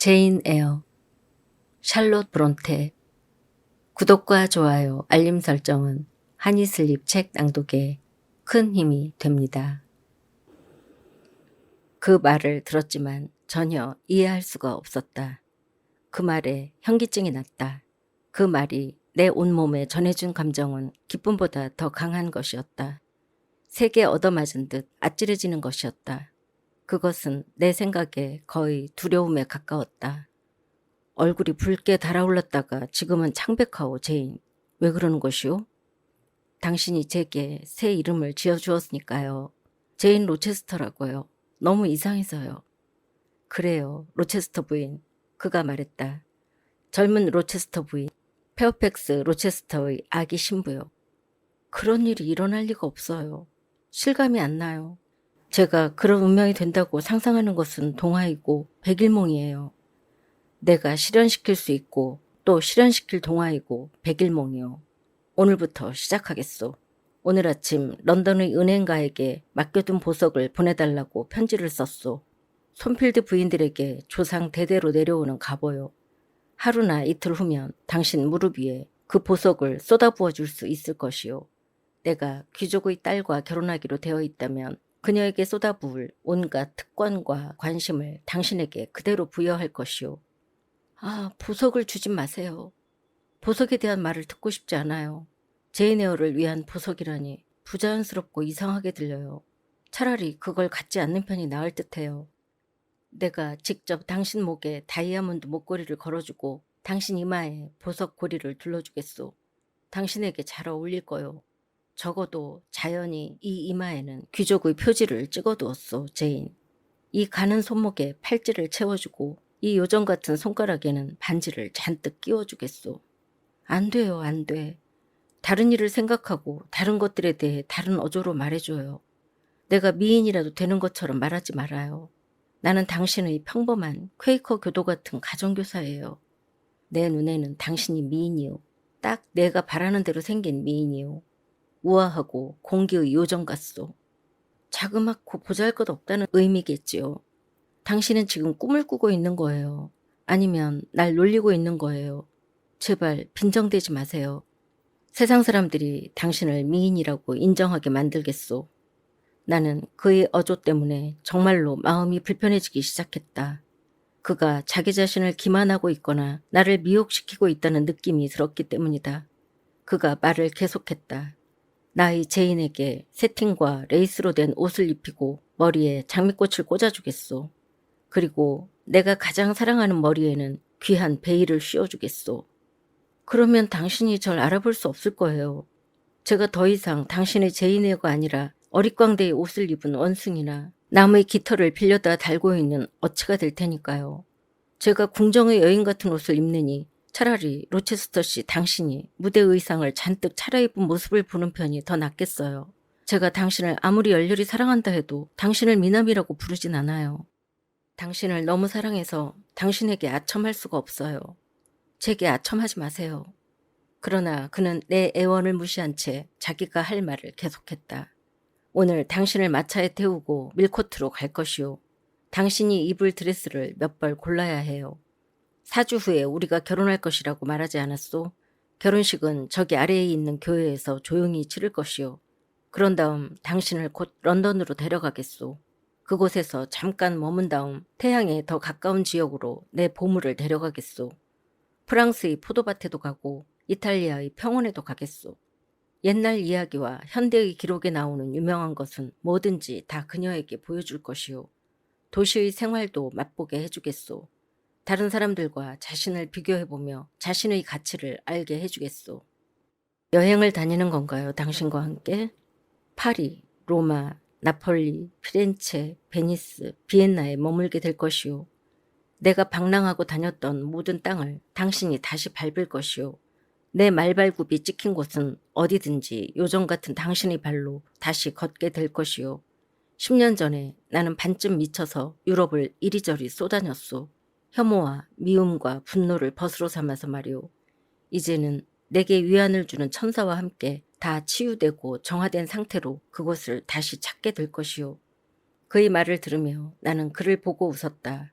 제인 에어, 샬롯 브론테. 구독과 좋아요, 알림 설정은 하니슬립 책 낭독에 큰 힘이 됩니다. 그 말을 들었지만 전혀 이해할 수가 없었다. 그 말에 현기증이 났다. 그 말이 내 온몸에 전해준 감정은 기쁨보다 더 강한 것이었다. 세게 얻어맞은 듯 아찔해지는 것이었다. 그것은 내 생각에 거의 두려움에 가까웠다. 얼굴이 붉게 달아올랐다가 지금은 창백하오. 제인. 왜 그러는 것이오? 당신이 제게 새 이름을 지어주었으니까요. 제인 로체스터라고요. 너무 이상해서요. 그래요, 로체스터 부인. 그가 말했다. 젊은 로체스터 부인, 페어팩스 로체스터의 아기 신부요. 그런 일이 일어날 리가 없어요. 실감이 안 나요. 제가 그런 운명이 된다고 상상하는 것은 동화이고 백일몽이에요. 내가 실현시킬 수 있고 또 실현시킬 동화이고 백일몽이요. 오늘부터 시작하겠소. 오늘 아침 런던의 은행가에게 맡겨둔 보석을 보내달라고 편지를 썼소. 손필드 부인들에게 조상 대대로 내려오는 갑오요. 하루나 이틀 후면 당신 무릎 위에 그 보석을 쏟아부어 줄 수 있을 것이요. 내가 귀족의 딸과 결혼하기로 되어 있다면 그녀에게 쏟아부을 온갖 특권과 관심을 당신에게 그대로 부여할 것이요. 보석을 주지 마세요. 보석에 대한 말을 듣고 싶지 않아요. 제인 에어를 위한 보석이라니 부자연스럽고 이상하게 들려요. 차라리 그걸 갖지 않는 편이 나을 듯해요. 내가 직접 당신 목에 다이아몬드 목걸이를 걸어주고 당신 이마에 보석 고리를 둘러주겠소. 당신에게 잘 어울릴 거요. 적어도 자연히 이 이마에는 귀족의 표지를 찍어두었소. 제인. 이 가는 손목에 팔찌를 채워주고 이 요정 같은 손가락에는 반지를 잔뜩 끼워주겠소. 안 돼요, 안 돼. 다른 일을 생각하고 다른 것들에 대해 다른 어조로 말해줘요. 내가 미인이라도 되는 것처럼 말하지 말아요. 나는 당신의 평범한 퀘이커 교도 같은 가정교사예요. 내 눈에는 당신이 미인이요. 딱 내가 바라는 대로 생긴 미인이요. 우아하고 공기의 요정 같소. 자그맣고 보잘것없다는 의미겠지요. 당신은 지금 꿈을 꾸고 있는 거예요. 아니면 날 놀리고 있는 거예요. 제발 빈정대지 마세요. 세상 사람들이 당신을 미인이라고 인정하게 만들겠소. 나는 그의 어조 때문에 정말로 마음이 불편해지기 시작했다. 그가 자기 자신을 기만하고 있거나 나를 미혹시키고 있다는 느낌이 들었기 때문이다. 그가 말을 계속했다. 나의 제인에게 새팅과 레이스로 된 옷을 입히고 머리에 장미꽃을 꽂아주겠소. 그리고 내가 가장 사랑하는 머리에는 귀한 베일을 씌워주겠소. 그러면 당신이 절 알아볼 수 없을 거예요. 제가 더 이상 당신의 제인에어가 아니라 어릿광대의 옷을 입은 원숭이나 나무의 깃털을 빌려다 달고 있는 어치가 될 테니까요. 제가 궁정의 여인 같은 옷을 입느니 차라리 로체스터 씨 당신이 무대 의상을 잔뜩 차려입은 모습을 보는 편이 더 낫겠어요. 제가 당신을 아무리 열렬히 사랑한다 해도 당신을 미남이라고 부르진 않아요. 당신을 너무 사랑해서 당신에게 아첨할 수가 없어요. 제게 아첨하지 마세요. 그러나 그는 내 애원을 무시한 채 자기가 할 말을 계속했다. 오늘 당신을 마차에 태우고 밀코트로 갈 것이오. 당신이 입을 드레스를 몇 벌 골라야 해요. 4주 후에 우리가 결혼할 것이라고 말하지 않았소? 결혼식은 저기 아래에 있는 교회에서 조용히 치를 것이오. 그런 다음 당신을 곧 런던으로 데려가겠소. 그곳에서 잠깐 머문 다음 태양에 더 가까운 지역으로 내 보물을 데려가겠소. 프랑스의 포도밭에도 가고 이탈리아의 평원에도 가겠소. 옛날 이야기와 현대의 기록에 나오는 유명한 것은 뭐든지 다 그녀에게 보여줄 것이요. 도시의 생활도 맛보게 해주겠소. 다른 사람들과 자신을 비교해보며 자신의 가치를 알게 해주겠소. 여행을 다니는 건가요, 당신과 함께? 파리, 로마, 나폴리, 피렌체, 베니스, 비엔나에 머물게 될 것이요. 내가 방랑하고 다녔던 모든 땅을 당신이 다시 밟을 것이요. 내 말발굽이 찍힌 곳은 어디든지 요정 같은 당신의 발로 다시 걷게 될 것이요. 10년 전에 나는 반쯤 미쳐서 유럽을 이리저리 쏘다녔소. 혐오와 미움과 분노를 벗으로 삼아서 말이오. 이제는 내게 위안을 주는 천사와 함께 다 치유되고 정화된 상태로 그곳을 다시 찾게 될 것이오. 그의 말을 들으며 나는 그를 보고 웃었다.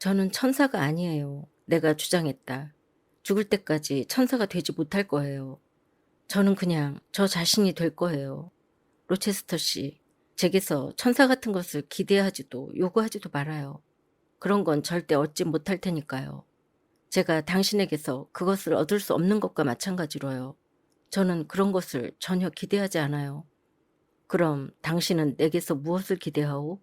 저는 천사가 아니에요. 내가 주장했다. 죽을 때까지 천사가 되지 못할 거예요. 저는 그냥 저 자신이 될 거예요. 로체스터 씨, 제게서 천사 같은 것을 기대하지도 요구하지도 말아요. 그런 건 절대 얻지 못할 테니까요. 제가 당신에게서 그것을 얻을 수 없는 것과 마찬가지로요. 저는 그런 것을 전혀 기대하지 않아요. 그럼 당신은 내게서 무엇을 기대하오?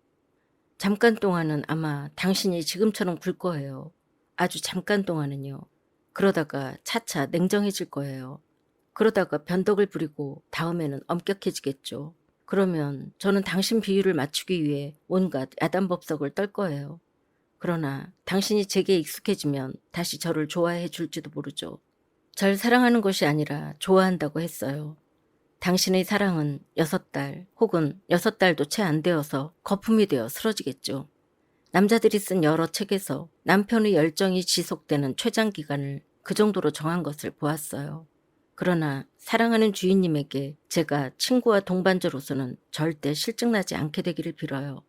잠깐 동안은 아마 당신이 지금처럼 굴 거예요. 아주 잠깐 동안은요. 그러다가 차차 냉정해질 거예요. 그러다가 변덕을 부리고 다음에는 엄격해지겠죠. 그러면 저는 당신 비율을 맞추기 위해 온갖 야단법석을 떨 거예요. 그러나 당신이 제게 익숙해지면 다시 저를 좋아해 줄지도 모르죠. 절 사랑하는 것이 아니라 좋아한다고 했어요. 당신의 사랑은 6달 혹은 6달도 채 안 되어서 거품이 되어 쓰러지겠죠. 남자들이 쓴 여러 책에서 남편의 열정이 지속되는 최장기간을 그 정도로 정한 것을 보았어요. 그러나 사랑하는 주인님에게 제가 친구와 동반자로서는 절대 실증나지 않게 되기를 빌어요.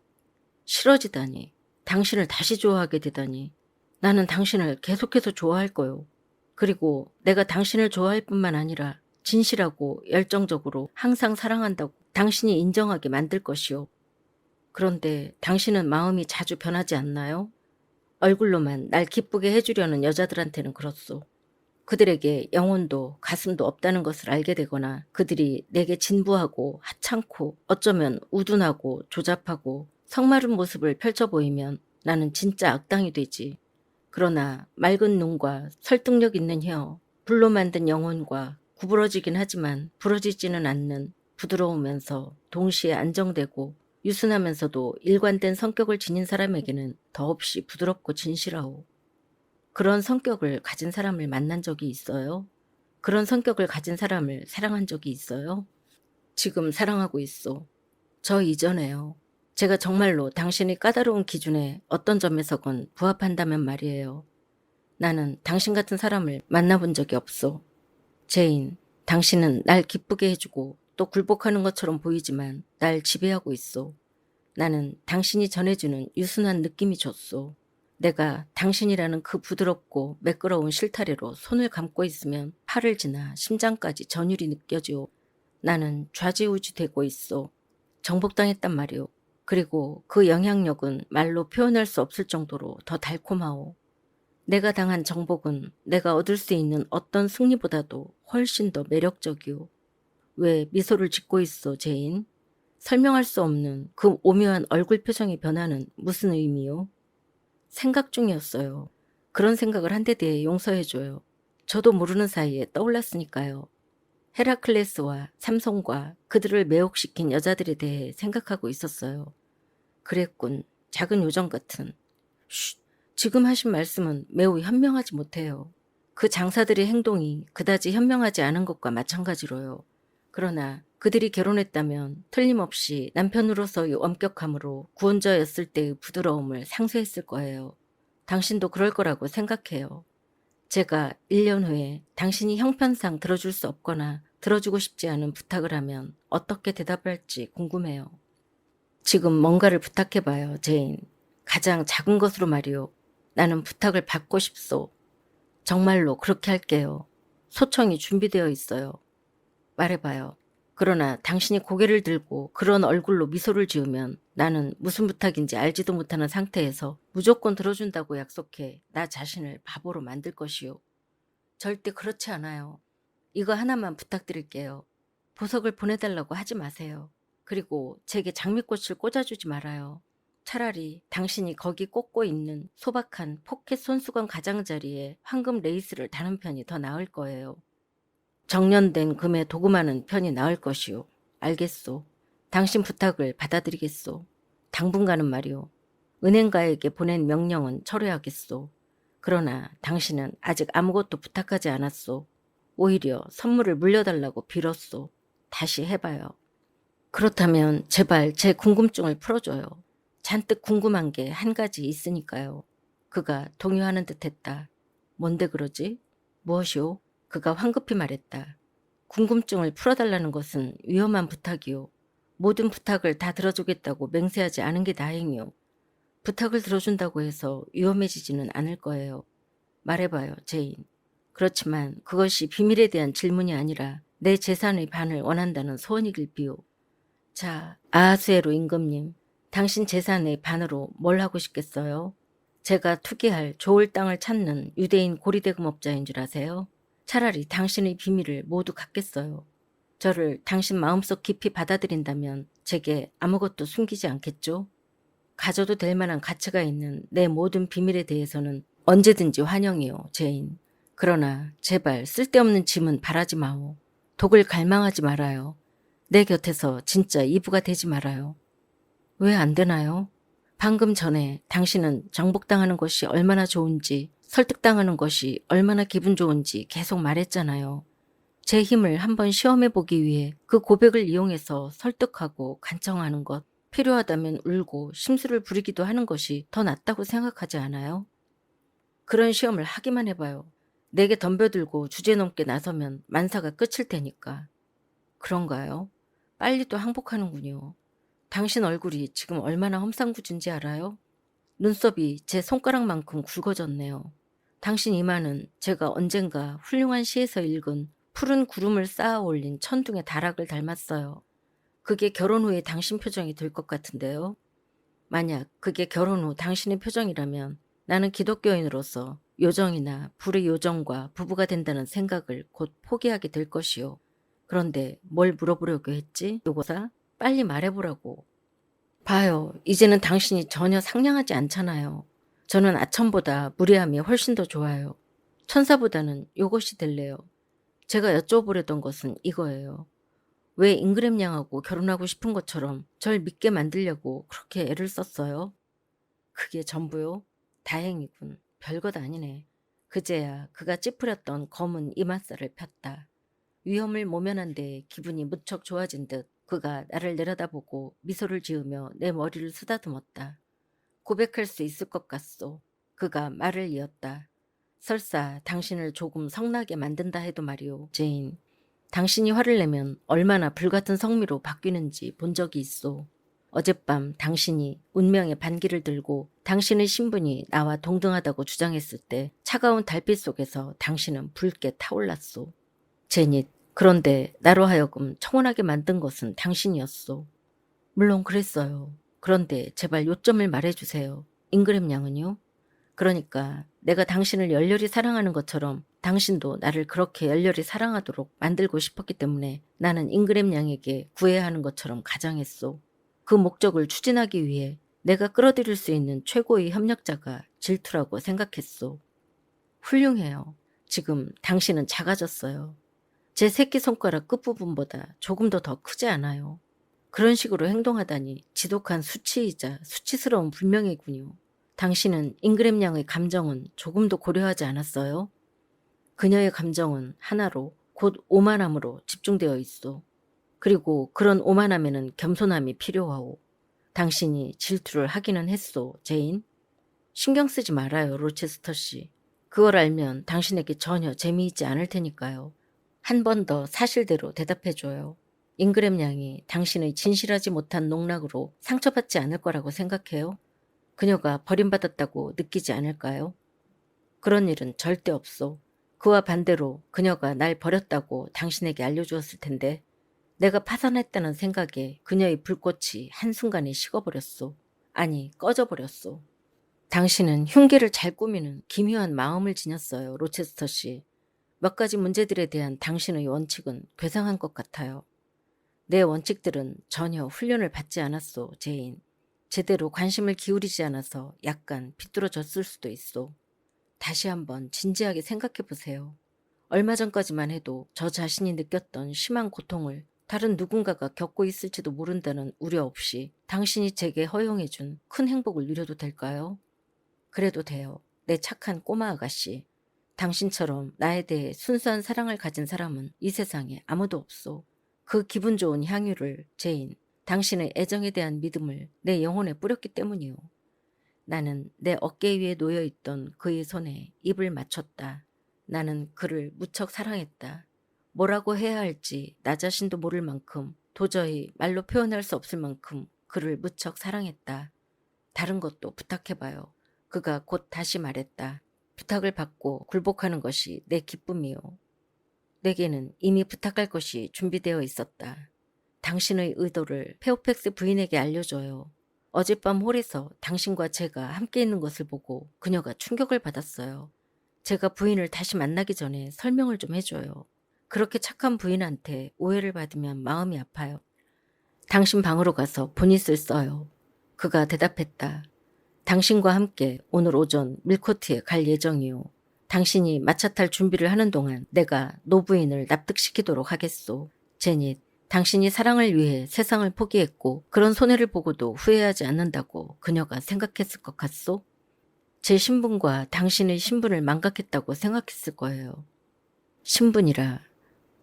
싫어지다니, 당신을 다시 좋아하게 되다니, 나는 당신을 계속해서 좋아할 거요. 그리고 내가 당신을 좋아할 뿐만 아니라 진실하고 열정적으로 항상 사랑한다고 당신이 인정하게 만들 것이요. 그런데 당신은 마음이 자주 변하지 않나요? 얼굴로만 날 기쁘게 해주려는 여자들한테는 그렇소. 그들에게 영혼도 가슴도 없다는 것을 알게 되거나 그들이 내게 진부하고 하찮고 어쩌면 우둔하고 조잡하고 성마른 모습을 펼쳐 보이면 나는 진짜 악당이 되지. 그러나 맑은 눈과 설득력 있는 혀, 불로 만든 영혼과 구부러지긴 하지만 부러지지는 않는 부드러우면서 동시에 안정되고 유순하면서도 일관된 성격을 지닌 사람에게는 더없이 부드럽고 진실하오. 그런 성격을 가진 사람을 만난 적이 있어요? 그런 성격을 가진 사람을 사랑한 적이 있어요? 지금 사랑하고 있어. 저 이전에요. 제가 정말로 당신이 까다로운 기준에 어떤 점에서건 부합한다면 말이에요. 나는 당신 같은 사람을 만나본 적이 없어. 제인, 당신은 날 기쁘게 해주고 또 굴복하는 것처럼 보이지만 날 지배하고 있어. 나는 당신이 전해주는 유순한 느낌이 좋소. 내가 당신이라는 그 부드럽고 매끄러운 실타래로 손을 감고 있으면 팔을 지나 심장까지 전율이 느껴지오. 나는 좌지우지 되고 있어. 정복당했단 말이오. 그리고 그 영향력은 말로 표현할 수 없을 정도로 더 달콤하오. 내가 당한 정복은 내가 얻을 수 있는 어떤 승리보다도 훨씬 더 매력적이오. 왜 미소를 짓고 있어, 제인? 설명할 수 없는 그 오묘한 얼굴 표정의 변화는 무슨 의미요? 생각 중이었어요. 그런 생각을 한 데 대해 용서해줘요. 저도 모르는 사이에 떠올랐으니까요. 헤라클레스와 삼손과 그들을 매혹시킨 여자들에 대해 생각하고 있었어요. 그랬군. 작은 요정 같은. 쉿. 지금 하신 말씀은 매우 현명하지 못해요. 그 장사들의 행동이 그다지 현명하지 않은 것과 마찬가지로요. 그러나 그들이 결혼했다면 틀림없이 남편으로서의 엄격함으로 구원자였을 때의 부드러움을 상쇄했을 거예요. 당신도 그럴 거라고 생각해요. 제가 1년 후에 당신이 형편상 들어줄 수 없거나 들어주고 싶지 않은 부탁을 하면 어떻게 대답할지 궁금해요. 지금 뭔가를 부탁해봐요, 제인. 가장 작은 것으로 말이오. 나는 부탁을 받고 싶소. 정말로 그렇게 할게요. 소청이 준비되어 있어요. 말해봐요. 그러나 당신이 고개를 들고 그런 얼굴로 미소를 지으면 나는 무슨 부탁인지 알지도 못하는 상태에서 무조건 들어준다고 약속해 나 자신을 바보로 만들 것이요. 절대 그렇지 않아요. 이거 하나만 부탁드릴게요. 보석을 보내달라고 하지 마세요. 그리고 제게 장미꽃을 꽂아주지 말아요. 차라리 당신이 거기 꽂고 있는 소박한 포켓 손수건 가장자리에 황금 레이스를 다는 편이 더 나을 거예요. 정년된 금에 도금하는 편이 나을 것이오. 알겠소. 당신 부탁을 받아들이겠소. 당분간은 말이오. 은행가에게 보낸 명령은 철회하겠소. 그러나 당신은 아직 아무것도 부탁하지 않았소. 오히려 선물을 물려달라고 빌었소. 다시 해봐요. 그렇다면 제발 제 궁금증을 풀어줘요. 잔뜩 궁금한 게 한 가지 있으니까요. 그가 동요하는 듯 했다. 뭔데 그러지? 무엇이오? 그가 황급히 말했다. 궁금증을 풀어달라는 것은 위험한 부탁이오. 모든 부탁을 다 들어주겠다고 맹세하지 않은 게 다행이오. 부탁을 들어준다고 해서 위험해지지는 않을 거예요. 말해봐요, 제인. 그렇지만 그것이 비밀에 대한 질문이 아니라 내 재산의 반을 원한다는 소원이길 비요. 자, 아하수에로 임금님, 당신 재산의 반으로 뭘 하고 싶겠어요? 제가 투기할 좋을 땅을 찾는 유대인 고리대금업자인 줄 아세요? 차라리 당신의 비밀을 모두 갖겠어요. 저를 당신 마음속 깊이 받아들인다면 제게 아무것도 숨기지 않겠죠? 가져도 될 만한 가치가 있는 내 모든 비밀에 대해서는 언제든지 환영이요, 제인. 그러나 제발 쓸데없는 짐은 바라지 마오. 독을 갈망하지 말아요. 내 곁에서 진짜 이부가 되지 말아요. 왜 안 되나요? 방금 전에 당신은 정복당하는 것이 얼마나 좋은지, 설득당하는 것이 얼마나 기분 좋은지 계속 말했잖아요. 제 힘을 한번 시험해보기 위해 그 고백을 이용해서 설득하고 간청하는 것, 필요하다면 울고 심술을 부리기도 하는 것이 더 낫다고 생각하지 않아요? 그런 시험을 하기만 해봐요. 내게 덤벼들고 주제넘게 나서면 만사가 끝일 테니까. 그런가요? 빨리 또 항복하는군요. 당신 얼굴이 지금 얼마나 험상궂은지 알아요? 눈썹이 제 손가락만큼 굵어졌네요. 당신 이마는 제가 언젠가 훌륭한 시에서 읽은 푸른 구름을 쌓아 올린 천둥의 다락을 닮았어요. 그게 결혼 후의 당신 표정이 될 것 같은데요. 만약 그게 결혼 후 당신의 표정이라면 나는 기독교인으로서 요정이나 불의 요정과 부부가 된다는 생각을 곧 포기하게 될 것이요. 그런데 뭘 물어보려고 했지? 요거사? 빨리 말해보라고. 봐요. 이제는 당신이 전혀 상냥하지 않잖아요. 저는 아첨보다 무례함이 훨씬 더 좋아요. 천사보다는 요것이 될래요. 제가 여쭤보려던 것은 이거예요. 왜 잉그램 양하고 결혼하고 싶은 것처럼 절 믿게 만들려고 그렇게 애를 썼어요? 그게 전부요? 다행이군. 별것 아니네. 그제야 그가 찌푸렸던 검은 이맛살을 폈다. 위험을 모면한 데 기분이 무척 좋아진 듯 그가 나를 내려다보고 미소를 지으며 내 머리를 쓰다듬었다. 고백할 수 있을 것 같소. 그가 말을 이었다. 설사 당신을 조금 성나게 만든다 해도 말이오, 제인. 당신이 화를 내면 얼마나 불같은 성미로 바뀌는지 본 적이 있소. 어젯밤 당신이 운명의 반기를 들고 당신의 신분이 나와 동등하다고 주장했을 때 차가운 달빛 속에서 당신은 붉게 타올랐소. 제닛, 그런데 나로 하여금 청혼하게 만든 것은 당신이었소. 물론 그랬어요. 그런데 제발 요점을 말해주세요. 잉그램 양은요? 그러니까 내가 당신을 열렬히 사랑하는 것처럼 당신도 나를 그렇게 열렬히 사랑하도록 만들고 싶었기 때문에 나는 잉그램 양에게 구해야 하는 것처럼 가장했소. 그 목적을 추진하기 위해 내가 끌어들일 수 있는 최고의 협력자가 질투라고 생각했소. 훌륭해요. 지금 당신은 작아졌어요. 제 새끼손가락 끝부분보다 조금 더 크지 않아요. 그런 식으로 행동하다니 지독한 수치이자 수치스러운 불명예군요. 당신은 잉그램 양의 감정은 조금도 고려하지 않았어요? 그녀의 감정은 하나로 곧 오만함으로 집중되어 있어. 그리고 그런 오만함에는 겸손함이 필요하오. 당신이 질투를 하기는 했소, 제인. 신경 쓰지 말아요, 로체스터 씨. 그걸 알면 당신에게 전혀 재미있지 않을 테니까요. 한 번 더 사실대로 대답해줘요. 잉그램 양이 당신의 진실하지 못한 농락으로 상처받지 않을 거라고 생각해요? 그녀가 버림받았다고 느끼지 않을까요? 그런 일은 절대 없소. 그와 반대로 그녀가 날 버렸다고 당신에게 알려주었을 텐데 내가 파산했다는 생각에 그녀의 불꽃이 한순간에 식어버렸소. 아니, 꺼져버렸소. 당신은 흉계를 잘 꾸미는 기묘한 마음을 지녔어요, 로체스터 씨. 몇 가지 문제들에 대한 당신의 원칙은 괴상한 것 같아요. 내 원칙들은 전혀 훈련을 받지 않았소, 제인. 제대로 관심을 기울이지 않아서 약간 비뚤어졌을 수도 있소. 다시 한번 진지하게 생각해 보세요. 얼마 전까지만 해도 저 자신이 느꼈던 심한 고통을 다른 누군가가 겪고 있을지도 모른다는 우려 없이 당신이 제게 허용해준 큰 행복을 누려도 될까요? 그래도 돼요. 내 착한 꼬마 아가씨. 당신처럼 나에 대해 순수한 사랑을 가진 사람은 이 세상에 아무도 없소. 그 기분 좋은 향유를, 제인, 당신의 애정에 대한 믿음을 내 영혼에 뿌렸기 때문이오. 나는 내 어깨 위에 놓여있던 그의 손에 입을 맞췄다. 나는 그를 무척 사랑했다. 뭐라고 해야 할지 나 자신도 모를 만큼 도저히 말로 표현할 수 없을 만큼 그를 무척 사랑했다. 다른 것도 부탁해봐요. 그가 곧 다시 말했다. 부탁을 받고 굴복하는 것이 내 기쁨이요. 내게는 이미 부탁할 것이 준비되어 있었다. 당신의 의도를 페오펙스 부인에게 알려줘요. 어젯밤 홀에서 당신과 제가 함께 있는 것을 보고 그녀가 충격을 받았어요. 제가 부인을 다시 만나기 전에 설명을 좀 해줘요. 그렇게 착한 부인한테 오해를 받으면 마음이 아파요. 당신 방으로 가서 본잇을 써요. 그가 대답했다. 당신과 함께 오늘 오전 밀코트에 갈 예정이요. 당신이 마차 탈 준비를 하는 동안 내가 노부인을 납득시키도록 하겠소. 제닛, 당신이 사랑을 위해 세상을 포기했고 그런 손해를 보고도 후회하지 않는다고 그녀가 생각했을 것 같소? 제 신분과 당신의 신분을 망각했다고 생각했을 거예요. 신분이라.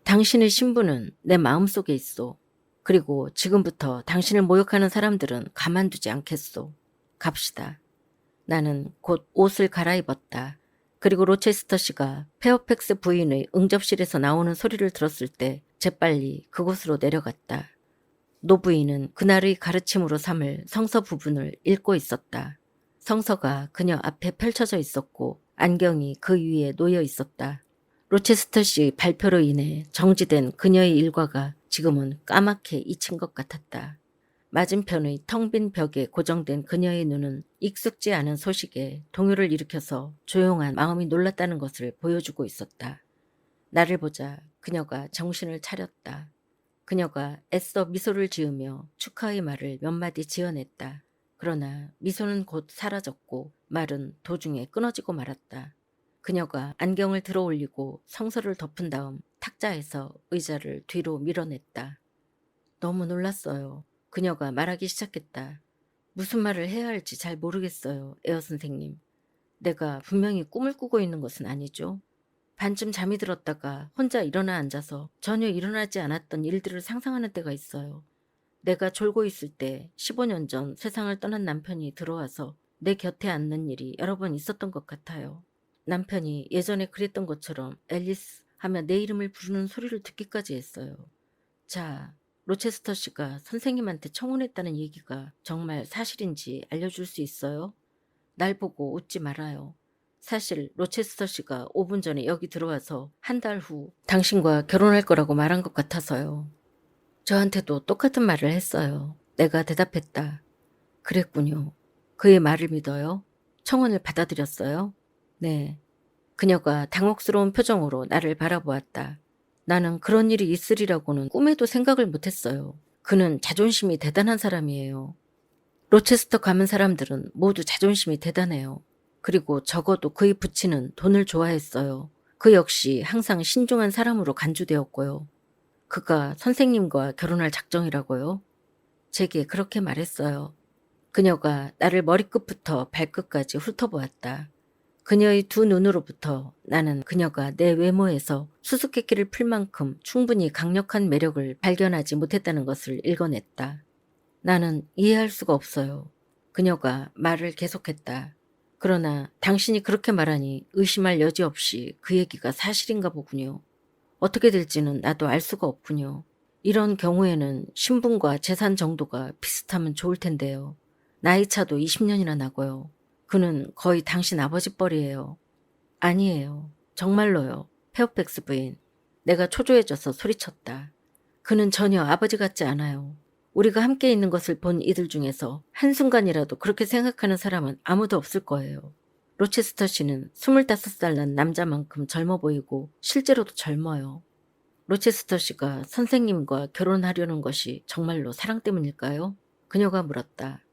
당신의 신분은 내 마음속에 있소. 그리고 지금부터 당신을 모욕하는 사람들은 가만두지 않겠소. 갑시다. 나는 곧 옷을 갈아입었다. 그리고 로체스터 씨가 페어팩스 부인의 응접실에서 나오는 소리를 들었을 때 재빨리 그곳으로 내려갔다. 노 부인은 그날의 가르침으로 삼을 성서 부분을 읽고 있었다. 성서가 그녀 앞에 펼쳐져 있었고 안경이 그 위에 놓여 있었다. 로체스터 씨 발표로 인해 정지된 그녀의 일과가 지금은 까맣게 잊힌 것 같았다. 맞은편의 텅 빈 벽에 고정된 그녀의 눈은 익숙지 않은 소식에 동요를 일으켜서 조용한 마음이 놀랐다는 것을 보여주고 있었다. 나를 보자 그녀가 정신을 차렸다. 그녀가 애써 미소를 지으며 축하의 말을 몇 마디 지어냈다. 그러나 미소는 곧 사라졌고 말은 도중에 끊어지고 말았다. 그녀가 안경을 들어 올리고 성서를 덮은 다음 탁자에서 의자를 뒤로 밀어냈다. 너무 놀랐어요. 그녀가 말하기 시작했다. 무슨 말을 해야 할지 잘 모르겠어요, 에어 선생님. 내가 분명히 꿈을 꾸고 있는 것은 아니죠. 반쯤 잠이 들었다가 혼자 일어나 앉아서 전혀 일어나지 않았던 일들을 상상하는 때가 있어요. 내가 졸고 있을 때 15년 전 세상을 떠난 남편이 들어와서 내 곁에 앉는 일이 여러 번 있었던 것 같아요. 남편이 예전에 그랬던 것처럼 앨리스 하며 내 이름을 부르는 소리를 듣기까지 했어요. 자, 로체스터 씨가 선생님한테 청혼했다는 얘기가 정말 사실인지 알려줄 수 있어요? 날 보고 웃지 말아요. 사실 로체스터 씨가 5분 전에 여기 들어와서 한 달 후 당신과 결혼할 거라고 말한 것 같아서요. 저한테도 똑같은 말을 했어요. 내가 대답했다. 그랬군요. 그의 말을 믿어요? 청혼을 받아들였어요? 네. 그녀가 당혹스러운 표정으로 나를 바라보았다. 나는 그런 일이 있으리라고는 꿈에도 생각을 못했어요. 그는 자존심이 대단한 사람이에요. 로체스터 가문 사람들은 모두 자존심이 대단해요. 그리고 적어도 그의 부친은 돈을 좋아했어요. 그 역시 항상 신중한 사람으로 간주되었고요. 그가 선생님과 결혼할 작정이라고요? 제게 그렇게 말했어요. 그녀가 나를 머리끝부터 발끝까지 훑어보았다. 그녀의 두 눈으로부터 나는 그녀가 내 외모에서 수수께끼를 풀 만큼 충분히 강력한 매력을 발견하지 못했다는 것을 읽어냈다. 나는 이해할 수가 없어요. 그녀가 말을 계속했다. 그러나 당신이 그렇게 말하니 의심할 여지 없이 그 얘기가 사실인가 보군요. 어떻게 될지는 나도 알 수가 없군요. 이런 경우에는 신분과 재산 정도가 비슷하면 좋을 텐데요. 나이 차도 20년이나 나고요. 그는 거의 당신 아버지 뻘이에요. 아니에요. 정말로요. 페어팩스 부인. 내가 초조해져서 소리쳤다. 그는 전혀 아버지 같지 않아요. 우리가 함께 있는 것을 본 이들 중에서 한순간이라도 그렇게 생각하는 사람은 아무도 없을 거예요. 로체스터 씨는 25살 난 남자만큼 젊어 보이고 실제로도 젊어요. 로체스터 씨가 선생님과 결혼하려는 것이 정말로 사랑 때문일까요? 그녀가 물었다.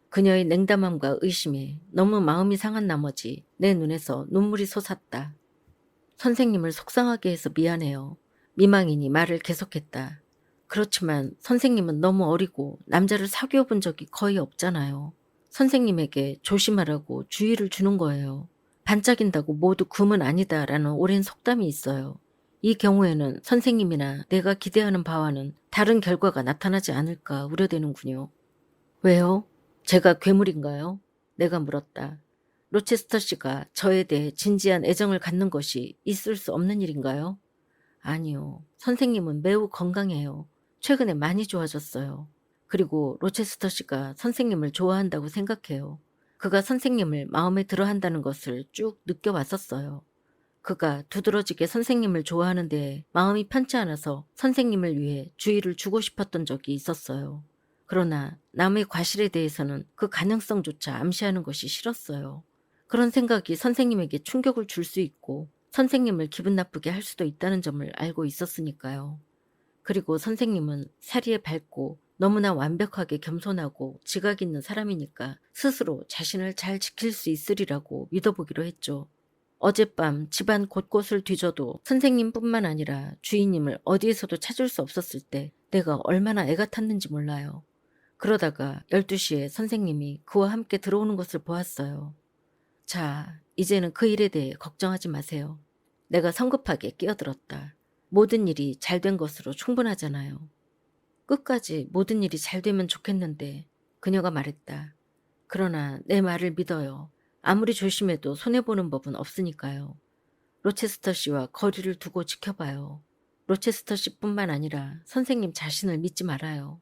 그녀의 냉담함과 의심에 너무 마음이 상한 나머지 내 눈에서 눈물이 솟았다. 선생님을 속상하게 해서 미안해요. 미망인이 말을 계속했다. 그렇지만 선생님은 너무 어리고 남자를 사귀어 본 적이 거의 없잖아요. 선생님에게 조심하라고 주의를 주는 거예요. 반짝인다고 모두 금은 아니다라는 오랜 속담이 있어요. 이 경우에는 선생님이나 내가 기대하는 바와는 다른 결과가 나타나지 않을까 우려되는군요. 왜요? 제가 괴물인가요? 내가 물었다. 로체스터 씨가 저에 대해 진지한 애정을 갖는 것이 있을 수 없는 일인가요? 아니요. 선생님은 매우 건강해요. 최근에 많이 좋아졌어요. 그리고 로체스터 씨가 선생님을 좋아한다고 생각해요. 그가 선생님을 마음에 들어 한다는 것을 쭉 느껴왔었어요. 그가 두드러지게 선생님을 좋아하는데 마음이 편치 않아서 선생님을 위해 주의를 주고 싶었던 적이 있었어요. 그러나 남의 과실에 대해서는 그 가능성조차 암시하는 것이 싫었어요. 그런 생각이 선생님에게 충격을 줄 수 있고 선생님을 기분 나쁘게 할 수도 있다는 점을 알고 있었으니까요. 그리고 선생님은 사리에 밝고 너무나 완벽하게 겸손하고 지각 있는 사람이니까 스스로 자신을 잘 지킬 수 있으리라고 믿어보기로 했죠. 어젯밤 집안 곳곳을 뒤져도 선생님뿐만 아니라 주인님을 어디에서도 찾을 수 없었을 때 내가 얼마나 애가 탔는지 몰라요. 그러다가 12시에 선생님이 그와 함께 들어오는 것을 보았어요. 자, 이제는 그 일에 대해 걱정하지 마세요. 내가 성급하게 끼어들었다. 모든 일이 잘 된 것으로 충분하잖아요. 끝까지 모든 일이 잘 되면 좋겠는데 그녀가 말했다. 그러나 내 말을 믿어요. 아무리 조심해도 손해보는 법은 없으니까요. 로체스터 씨와 거리를 두고 지켜봐요. 로체스터 씨뿐만 아니라 선생님 자신을 믿지 말아요.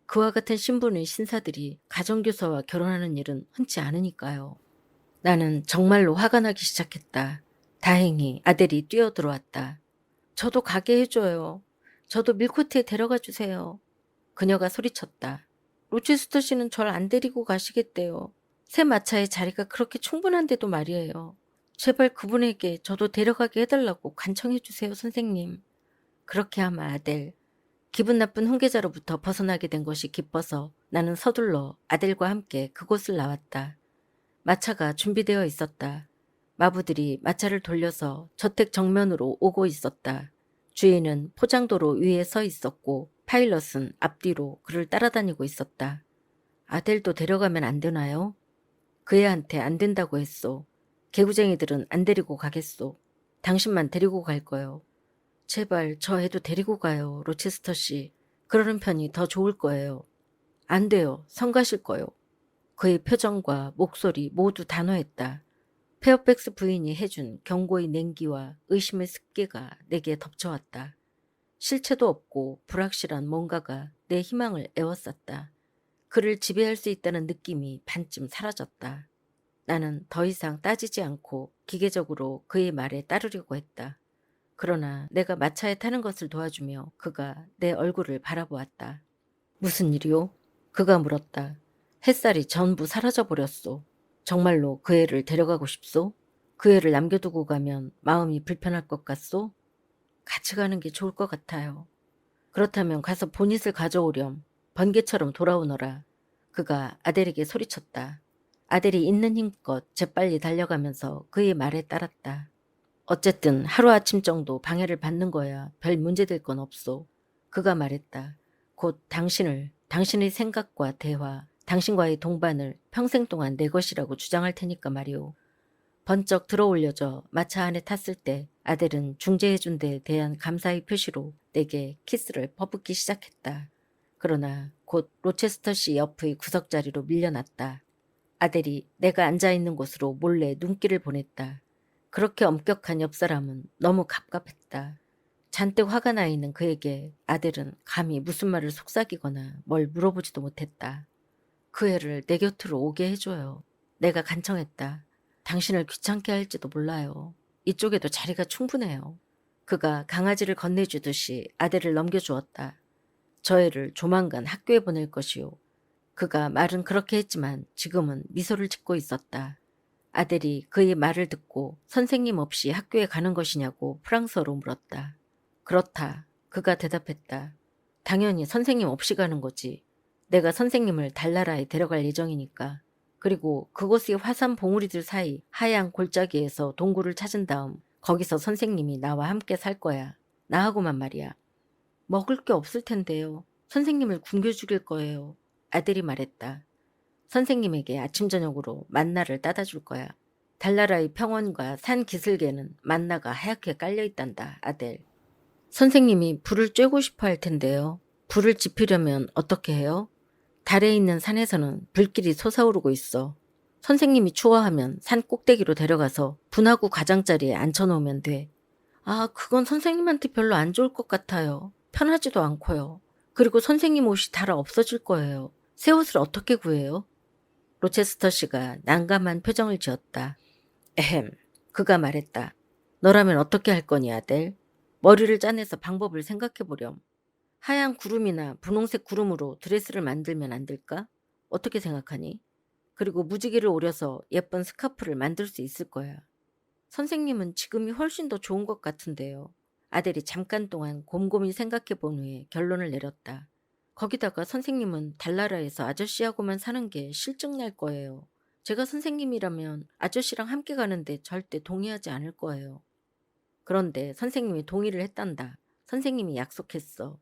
그와 같은 신분의 신사들이 가정교사와 결혼하는 일은 흔치 않으니까요. 나는 정말로 화가 나기 시작했다. 다행히 아델이 뛰어들어왔다. 저도 가게 해줘요. 저도 밀코트에 데려가 주세요. 그녀가 소리쳤다. 로체스터 씨는 절 안 데리고 가시겠대요. 새 마차의 자리가 그렇게 충분한데도 말이에요. 제발 그분에게 저도 데려가게 해달라고 간청해 주세요, 선생님. 그렇게 하마 아델. 기분 나쁜 훈계자로부터 벗어나게 된 것이 기뻐서 나는 서둘러 아델과 함께 그곳을 나왔다. 마차가 준비되어 있었다. 마부들이 마차를 돌려서 저택 정면으로 오고 있었다. 주인은 포장도로 위에 서 있었고 파일럿은 앞뒤로 그를 따라다니고 있었다. 아델도 데려가면 안 되나요? 그 애한테 안 된다고 했소. 개구쟁이들은 안 데리고 가겠소. 당신만 데리고 갈 거요. 제발 저 애도 데리고 가요, 로체스터 씨. 그러는 편이 더 좋을 거예요. 안 돼요. 성 가실 거요. 그의 표정과 목소리 모두 단호했다. 페어팩스 부인이 해준 경고의 냉기와 의심의 습기가 내게 덮쳐왔다. 실체도 없고 불확실한 뭔가가 내 희망을 에워쌌다. 그를 지배할 수 있다는 느낌이 반쯤 사라졌다. 나는 더 이상 따지지 않고 기계적으로 그의 말에 따르려고 했다. 그러나 내가 마차에 타는 것을 도와주며 그가 내 얼굴을 바라보았다. 무슨 일이오? 그가 물었다. 햇살이 전부 사라져버렸소. 정말로 그 애를 데려가고 싶소? 그 애를 남겨두고 가면 마음이 불편할 것 같소? 같이 가는 게 좋을 것 같아요. 그렇다면 가서 보닛을 가져오렴. 번개처럼 돌아오너라. 그가 아델에게 소리쳤다. 아델이 있는 힘껏 재빨리 달려가면서 그의 말에 따랐다. 어쨌든 하루아침 정도 방해를 받는 거야 별 문제될 건 없소. 그가 말했다. 곧 당신의 생각과 대화, 당신과의 동반을 평생 동안 내 것이라고 주장할 테니까 말이오. 번쩍 들어올려져 마차 안에 탔을 때 아델은 중재해준 데에 대한 감사의 표시로 내게 키스를 퍼붓기 시작했다. 그러나 곧 로체스터 씨 옆의 구석자리로 밀려났다. 아델이 내가 앉아있는 곳으로 몰래 눈길을 보냈다. 그렇게 엄격한 옆사람은 너무 갑갑했다. 잔뜩 화가 나 있는 그에게 아델은 감히 무슨 말을 속삭이거나 뭘 물어보지도 못했다. 그 애를 내 곁으로 오게 해줘요. 내가 간청했다. 당신을 귀찮게 할지도 몰라요. 이쪽에도 자리가 충분해요. 그가 강아지를 건네주듯이 아델을 넘겨주었다. 저 애를 조만간 학교에 보낼 것이요. 그가 말은 그렇게 했지만 지금은 미소를 짓고 있었다. 아델이 그의 말을 듣고 선생님 없이 학교에 가는 것이냐고 프랑스어로 물었다. 그렇다. 그가 대답했다. 당연히 선생님 없이 가는 거지. 내가 선생님을 달나라에 데려갈 예정이니까. 그리고 그곳의 화산 봉우리들 사이 하얀 골짜기에서 동굴을 찾은 다음 거기서 선생님이 나와 함께 살 거야. 나하고만 말이야. 먹을 게 없을 텐데요. 선생님을 굶겨 죽일 거예요. 아델이 말했다. 선생님에게 아침 저녁으로 만나를 따다 줄 거야. 달나라의 평원과 산 기슭에는 만나가 하얗게 깔려 있단다, 아델. 선생님이 불을 쬐고 싶어 할 텐데요. 불을 지피려면 어떻게 해요? 달에 있는 산에서는 불길이 솟아오르고 있어. 선생님이 추워하면 산 꼭대기로 데려가서 분화구 가장자리에 앉혀놓으면 돼. 아, 그건 선생님한테 별로 안 좋을 것 같아요. 편하지도 않고요. 그리고 선생님 옷이 달아 없어질 거예요. 새 옷을 어떻게 구해요? 로체스터 씨가 난감한 표정을 지었다. 에헴, 그가 말했다. 너라면 어떻게 할 거니, 아델? 머리를 짜내서 방법을 생각해 보렴. 하얀 구름이나 분홍색 구름으로 드레스를 만들면 안 될까? 어떻게 생각하니? 그리고 무지개를 오려서 예쁜 스카프를 만들 수 있을 거야. 선생님은 지금이 훨씬 더 좋은 것 같은데요. 아델이 잠깐 동안 곰곰이 생각해 본 후에 결론을 내렸다. 거기다가 선생님은 달나라에서 아저씨하고만 사는 게 실증날 거예요. 제가 선생님이라면 아저씨랑 함께 가는데 절대 동의하지 않을 거예요. 그런데 선생님이 동의를 했단다. 선생님이 약속했어.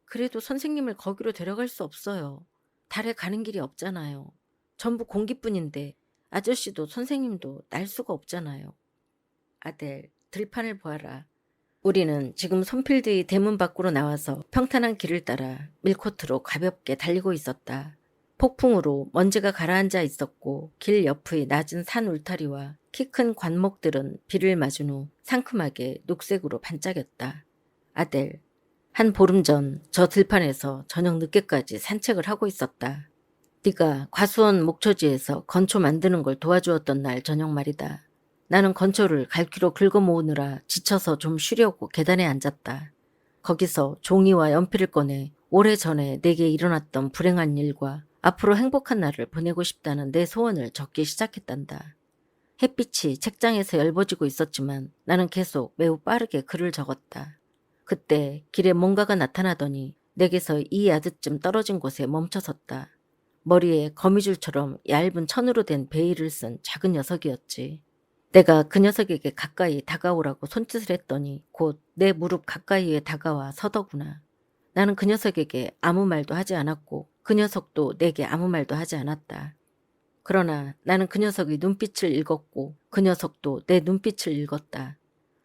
그래도 선생님을 거기로 데려갈 수 없어요. 달에 가는 길이 없잖아요. 전부 공기뿐인데 아저씨도 선생님도 날 수가 없잖아요. 아델, 들판을 보아라. 우리는 지금 손필드의 대문 밖으로 나와서 평탄한 길을 따라 밀코트로 가볍게 달리고 있었다. 폭풍으로 먼지가 가라앉아 있었고 길 옆의 낮은 산 울타리와 키 큰 관목들은 비를 맞은 후 상큼하게 녹색으로 반짝였다. 아델, 한 보름 전 저 들판에서 저녁 늦게까지 산책을 하고 있었다. 네가 과수원 목초지에서 건초 만드는 걸 도와주었던 날 저녁 말이다. 나는 건초를 갈퀴로 긁어 모으느라 지쳐서 좀 쉬려고 계단에 앉았다. 거기서 종이와 연필을 꺼내 오래전에 내게 일어났던 불행한 일과 앞으로 행복한 날을 보내고 싶다는 내 소원을 적기 시작했단다. 햇빛이 책장에서 엷어지고 있었지만 나는 계속 매우 빠르게 글을 적었다. 그때 길에 뭔가가 나타나더니 내게서 이 야드쯤 떨어진 곳에 멈춰섰다. 머리에 거미줄처럼 얇은 천으로 된 베일을 쓴 작은 녀석이었지. 내가 그 녀석에게 가까이 다가오라고 손짓을 했더니 곧 내 무릎 가까이에 다가와 서더구나. 나는 그 녀석에게 아무 말도 하지 않았고 그 녀석도 내게 아무 말도 하지 않았다. 그러나 나는 그 녀석의 눈빛을 읽었고 그 녀석도 내 눈빛을 읽었다.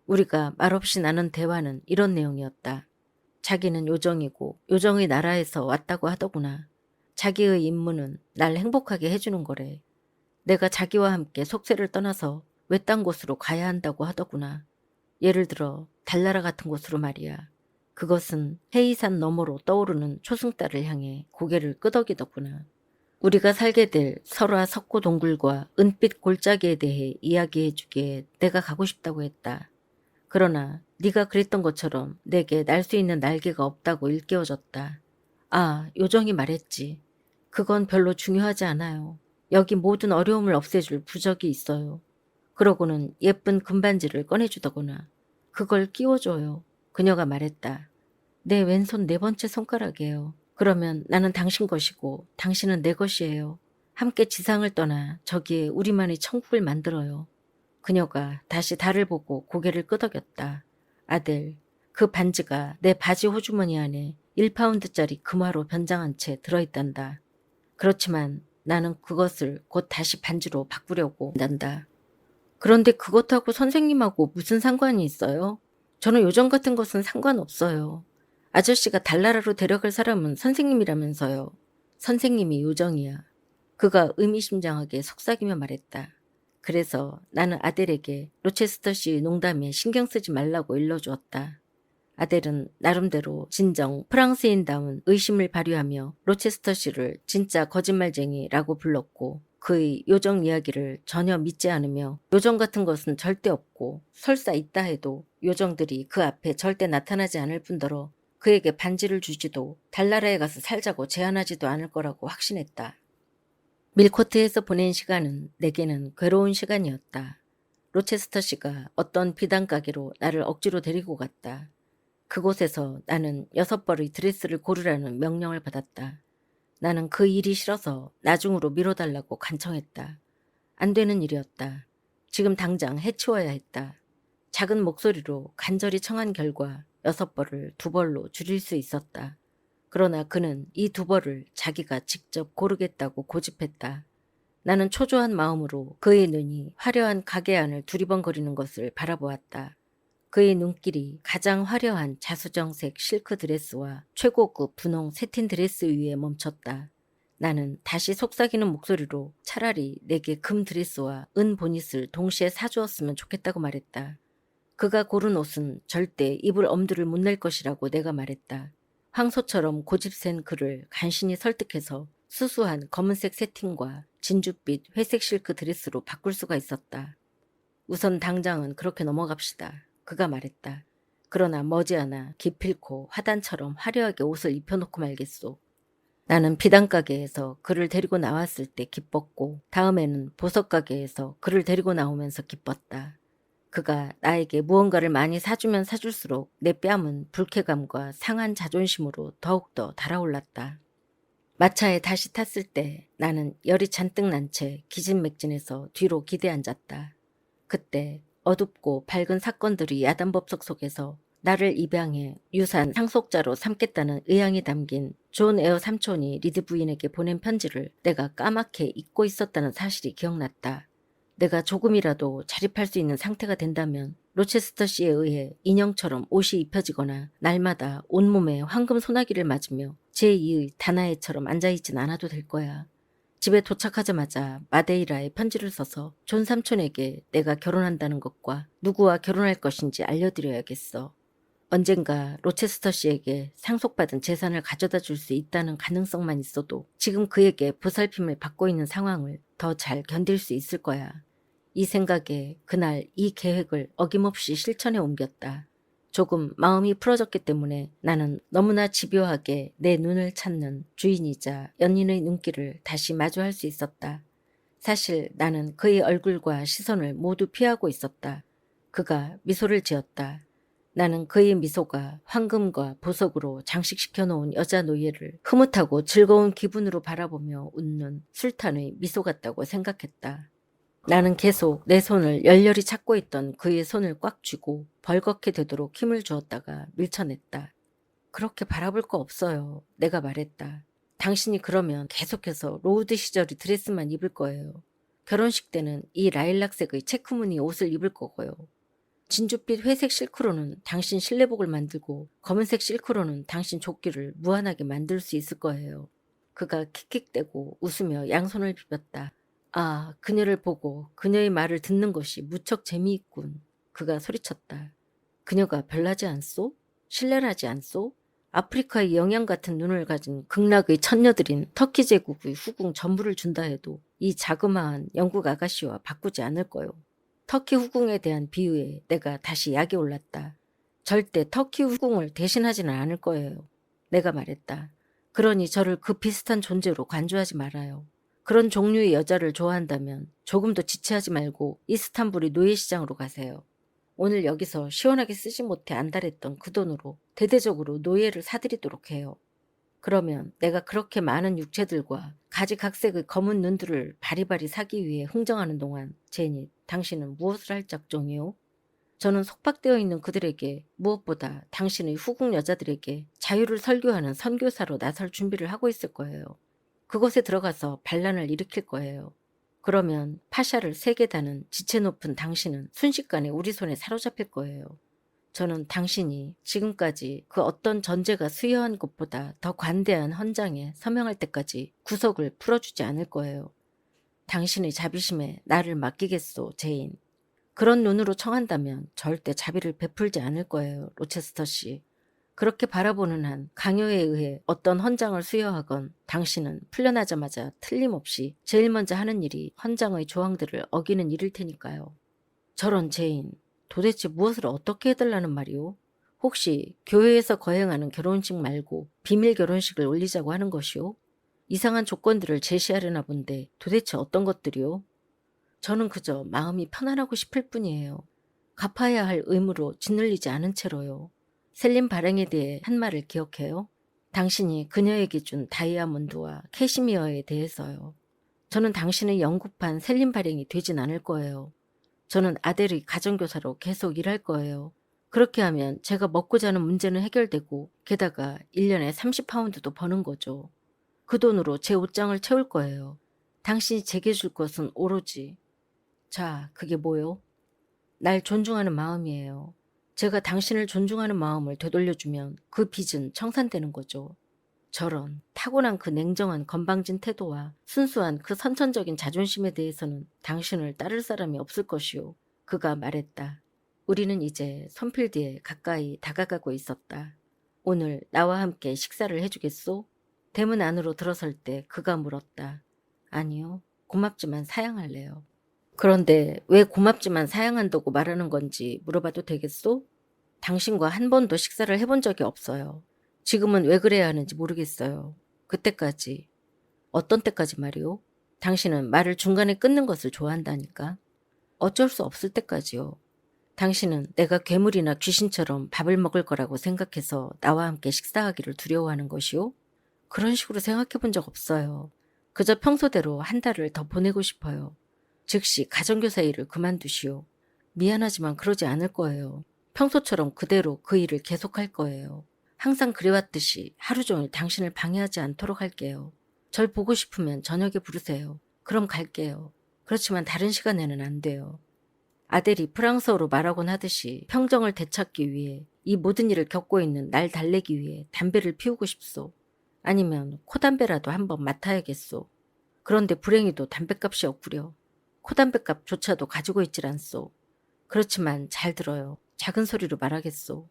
우리가 말없이 나눈 대화는 이런 내용이었다. 자기는 요정이고 요정의 나라에서 왔다고 하더구나. 자기의 임무는 날 행복하게 해주는 거래. 내가 자기와 함께 속세를 떠나서 외딴 곳으로 가야 한다고 하더구나. 예를 들어 달나라 같은 곳으로 말이야. 그것은 해이산 너머로 떠오르는 초승달을 향해 고개를 끄덕이더구나. 우리가 살게 될 설화 석고 동굴과 은빛 골짜기에 대해 이야기해주기에 내가 가고 싶다고 했다. 그러나 네가 그랬던 것처럼 내게 날 수 있는 날개가 없다고 일깨워졌다. 아, 요정이 말했지. 그건 별로 중요하지 않아요. 여기 모든 어려움을 없애줄 부적이 있어요. 그러고는 예쁜 금반지를 꺼내주더구나. 그걸 끼워줘요. 그녀가 말했다. 내 왼손 네 번째 손가락이에요. 그러면 나는 당신 것이고 당신은 내 것이에요. 함께 지상을 떠나 저기에 우리만의 천국을 만들어요. 그녀가 다시 달을 보고 고개를 끄덕였다. 아들, 그 반지가 내 바지 호주머니 안에 1파운드짜리 금화로 변장한 채 들어있단다. 그렇지만 나는 그것을 곧 다시 반지로 바꾸려고 한단다. 그런데 그것하고 선생님하고 무슨 상관이 있어요? 저는 요정 같은 것은 상관없어요. 아저씨가 달나라로 데려갈 사람은 선생님이라면서요. 선생님이 요정이야. 그가 의미심장하게 속삭이며 말했다. 그래서 나는 아델에게 로체스터 씨 농담에 신경 쓰지 말라고 일러주었다. 아델은 나름대로 진정 프랑스인다운 의심을 발휘하며 로체스터 씨를 진짜 거짓말쟁이라고 불렀고 그의 요정 이야기를 전혀 믿지 않으며 요정 같은 것은 절대 없고 설사 있다 해도 요정들이 그 앞에 절대 나타나지 않을 뿐더러 그에게 반지를 주지도 달나라에 가서 살자고 제안하지도 않을 거라고 확신했다. 밀코트에서 보낸 시간은 내게는 괴로운 시간이었다. 로체스터 씨가 어떤 비단 가게로 나를 억지로 데리고 갔다. 그곳에서 나는 6벌의 드레스를 고르라는 명령을 받았다. 나는 그 일이 싫어서 나중으로 미뤄달라고 간청했다. 안 되는 일이었다. 지금 당장 해치워야 했다. 작은 목소리로 간절히 청한 결과 6벌을 2벌로 줄일 수 있었다. 그러나 그는 이 2벌을 자기가 직접 고르겠다고 고집했다. 나는 초조한 마음으로 그의 눈이 화려한 가게 안을 두리번거리는 것을 바라보았다. 그의 눈길이 가장 화려한 자수정색 실크 드레스와 최고급 분홍 세틴 드레스 위에 멈췄다. 나는 다시 속삭이는 목소리로 차라리 내게 금 드레스와 은 보닛을 동시에 사주었으면 좋겠다고 말했다. 그가 고른 옷은 절대 입을 엄두를 못 낼 것이라고 내가 말했다. 황소처럼 고집센 그를 간신히 설득해서 수수한 검은색 세팅과 진주빛 회색 실크 드레스로 바꿀 수가 있었다. 우선 당장은 그렇게 넘어갑시다. 그가 말했다. 그러나 머지않아 기필코 화단처럼 화려하게 옷을 입혀놓고 말겠소. 나는 비단가게에서 그를 데리고 나왔을 때 기뻤고 다음에는 보석가게에서 그를 데리고 나오면서 기뻤다. 그가 나에게 무언가를 많이 사주면 사줄수록 내 뺨은 불쾌감과 상한 자존심으로 더욱더 달아올랐다. 마차에 다시 탔을 때 나는 열이 잔뜩 난 채 기진맥진해서 뒤로 기대앉았다. 그때 어둡고 밝은 사건들이 야단법석 속에서 나를 입양해 유산 상속자로 삼겠다는 의향이 담긴 존 에어 삼촌이 리드 부인에게 보낸 편지를 내가 까맣게 잊고 있었다는 사실이 기억났다. 내가 조금이라도 자립할 수 있는 상태가 된다면 로체스터 씨에 의해 인형처럼 옷이 입혀지거나 날마다 온몸에 황금 소나기를 맞으며 제2의 다나에처럼 앉아있진 않아도 될 거야. 집에 도착하자마자 마데이라에 편지를 써서 존 삼촌에게 내가 결혼한다는 것과 누구와 결혼할 것인지 알려드려야겠어. 언젠가 로체스터 씨에게 상속받은 재산을 가져다 줄 수 있다는 가능성만 있어도 지금 그에게 보살핌을 받고 있는 상황을 더 잘 견딜 수 있을 거야. 이 생각에 그날 이 계획을 어김없이 실천에 옮겼다. 조금 마음이 풀어졌기 때문에 나는 너무나 집요하게 내 눈을 찾는 주인이자 연인의 눈길을 다시 마주할 수 있었다. 사실 나는 그의 얼굴과 시선을 모두 피하고 있었다. 그가 미소를 지었다. 나는 그의 미소가 황금과 보석으로 장식시켜 놓은 여자 노예를 흐뭇하고 즐거운 기분으로 바라보며 웃는 술탄의 미소 같다고 생각했다. 나는 계속 내 손을 열렬히 찾고 있던 그의 손을 꽉 쥐고 벌겋게 되도록 힘을 주었다가 밀쳐냈다. 그렇게 바라볼 거 없어요. 내가 말했다. 당신이 그러면 계속해서 로우드 시절의 드레스만 입을 거예요. 결혼식 때는 이 라일락색의 체크무늬 옷을 입을 거고요. 진주빛 회색 실크로는 당신 실내복을 만들고 검은색 실크로는 당신 조끼를 무한하게 만들 수 있을 거예요. 그가 킥킥대고 웃으며 양손을 비볐다. 아, 그녀를 보고 그녀의 말을 듣는 것이 무척 재미있군. 그가 소리쳤다. 그녀가 별나지 않소? 신랄하지 않소? 아프리카의 영양 같은 눈을 가진 극락의 천녀들인 터키 제국의 후궁 전부를 준다 해도 이 자그마한 영국 아가씨와 바꾸지 않을 거요. 터키 후궁에 대한 비유에 내가 다시 약이 올랐다. 절대 터키 후궁을 대신하지는 않을 거예요. 내가 말했다. 그러니 저를 그 비슷한 존재로 간주하지 말아요. 그런 종류의 여자를 좋아한다면 조금 더 지체하지 말고 이스탄불의 노예시장으로 가세요. 오늘 여기서 시원하게 쓰지 못해 안달했던 그 돈으로 대대적으로 노예를 사드리도록 해요. 그러면 내가 그렇게 많은 육체들과 가지각색의 검은 눈들을 바리바리 사기 위해 흥정하는 동안 제니, 당신은 무엇을 할 작정이요? 저는 속박되어 있는 그들에게 무엇보다 당신의 후궁 여자들에게 자유를 설교하는 선교사로 나설 준비를 하고 있을 거예요. 그곳에 들어가서 반란을 일으킬 거예요. 그러면 파샤를 세게 다는 지체 높은 당신은 순식간에 우리 손에 사로잡힐 거예요. 저는 당신이 지금까지 그 어떤 전제가 수여한 것보다 더 관대한 헌장에 서명할 때까지 구석을 풀어주지 않을 거예요. 당신의 자비심에 나를 맡기겠소, 제인. 그런 눈으로 청한다면 절대 자비를 베풀지 않을 거예요, 로체스터 씨. 그렇게 바라보는 한 강요에 의해 어떤 헌장을 수여하건 당신은 풀려나자마자 틀림없이 제일 먼저 하는 일이 헌장의 조항들을 어기는 일일 테니까요. 저런 제인, 도대체 무엇을 어떻게 해달라는 말이오? 혹시 교회에서 거행하는 결혼식 말고 비밀 결혼식을 올리자고 하는 것이오? 이상한 조건들을 제시하려나 본데 도대체 어떤 것들이오? 저는 그저 마음이 편안하고 싶을 뿐이에요. 갚아야 할 의무로 짓눌리지 않은 채로요. 셀린 발행에 대해 한 말을 기억해요? 당신이 그녀에게 준 다이아몬드와 캐시미어에 대해서요. 저는 당신의 영국판 셀린 발행이 되진 않을 거예요. 저는 아델의 가정교사로 계속 일할 거예요. 그렇게 하면 제가 먹고 자는 문제는 해결되고 게다가 1년에 30파운드도 버는 거죠. 그 돈으로 제 옷장을 채울 거예요. 당신이 제게 줄 것은 오로지 자, 그게 뭐요? 날 존중하는 마음이에요. 제가 당신을 존중하는 마음을 되돌려주면 그 빚은 청산되는 거죠. 저런 타고난 그 냉정한 건방진 태도와 순수한 그 선천적인 자존심에 대해서는 당신을 따를 사람이 없을 것이오. 그가 말했다. 우리는 이제 손필드에 가까이 다가가고 있었다. 오늘 나와 함께 식사를 해주겠소? 대문 안으로 들어설 때 그가 물었다. 아니요. 고맙지만 사양할래요. 그런데 왜 고맙지만 사양한다고 말하는 건지 물어봐도 되겠소? 당신과 한 번도 식사를 해본 적이 없어요. 지금은 왜 그래야 하는지 모르겠어요. 그때까지. 어떤 때까지 말이오? 당신은 말을 중간에 끊는 것을 좋아한다니까. 어쩔 수 없을 때까지요. 당신은 내가 괴물이나 귀신처럼 밥을 먹을 거라고 생각해서 나와 함께 식사하기를 두려워하는 것이오? 그런 식으로 생각해 본 적 없어요. 그저 평소대로 한 달을 더 보내고 싶어요. 즉시 가정교사 일을 그만두시오. 미안하지만 그러지 않을 거예요. 평소처럼 그대로 그 일을 계속할 거예요. 항상 그래왔듯이 하루 종일 당신을 방해하지 않도록 할게요. 절 보고 싶으면 저녁에 부르세요. 그럼 갈게요. 그렇지만 다른 시간에는 안 돼요. 아델이 프랑스어로 말하곤 하듯이 평정을 되찾기 위해 이 모든 일을 겪고 있는 날 달래기 위해 담배를 피우고 싶소. 아니면 코담배라도 한번 맡아야겠소. 그런데 불행히도 담배값이 없구려. 코담배값조차도 가지고 있질 않소. 그렇지만 잘 들어요. 작은 소리로 말하겠소.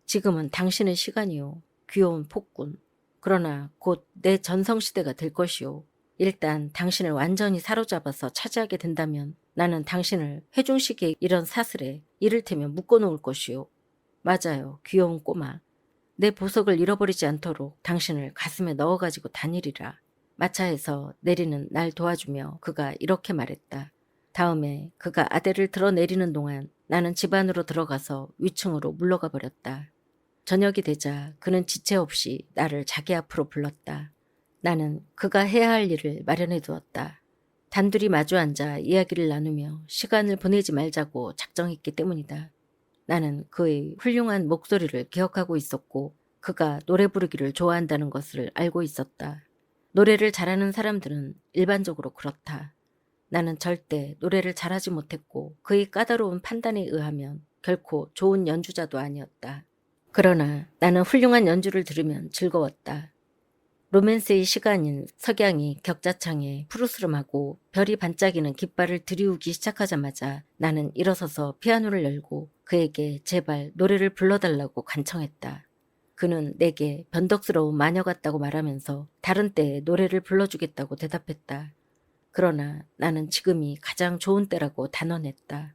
지금은 당신의 시간이요. 귀여운 폭군. 그러나 곧 내 전성시대가 될 것이요. 일단 당신을 완전히 사로잡아서 차지하게 된다면 나는 당신을 회중식의 이런 사슬에 이를테면 묶어놓을 것이요. 맞아요. 귀여운 꼬마. 내 보석을 잃어버리지 않도록 당신을 가슴에 넣어가지고 다니리라. 마차에서 내리는 날 도와주며 그가 이렇게 말했다. 다음에 그가 아델을 드러내리는 동안 나는 집 안으로 들어가서 위층으로 물러가 버렸다. 저녁이 되자 그는 지체 없이 나를 자기 앞으로 불렀다. 나는 그가 해야 할 일을 마련해 두었다. 단둘이 마주 앉아 이야기를 나누며 시간을 보내지 말자고 작정했기 때문이다. 나는 그의 훌륭한 목소리를 기억하고 있었고 그가 노래 부르기를 좋아한다는 것을 알고 있었다. 노래를 잘하는 사람들은 일반적으로 그렇다. 나는 절대 노래를 잘하지 못했고 그의 까다로운 판단에 의하면 결코 좋은 연주자도 아니었다. 그러나 나는 훌륭한 연주를 들으면 즐거웠다. 로맨스의 시간인 석양이 격자창에 푸르스름하고 별이 반짝이는 깃발을 들이우기 시작하자마자 나는 일어서서 피아노를 열고 그에게 제발 노래를 불러달라고 간청했다. 그는 내게 변덕스러운 마녀 같다고 말하면서 다른 때에 노래를 불러주겠다고 대답했다. 그러나 나는 지금이 가장 좋은 때라고 단언했다.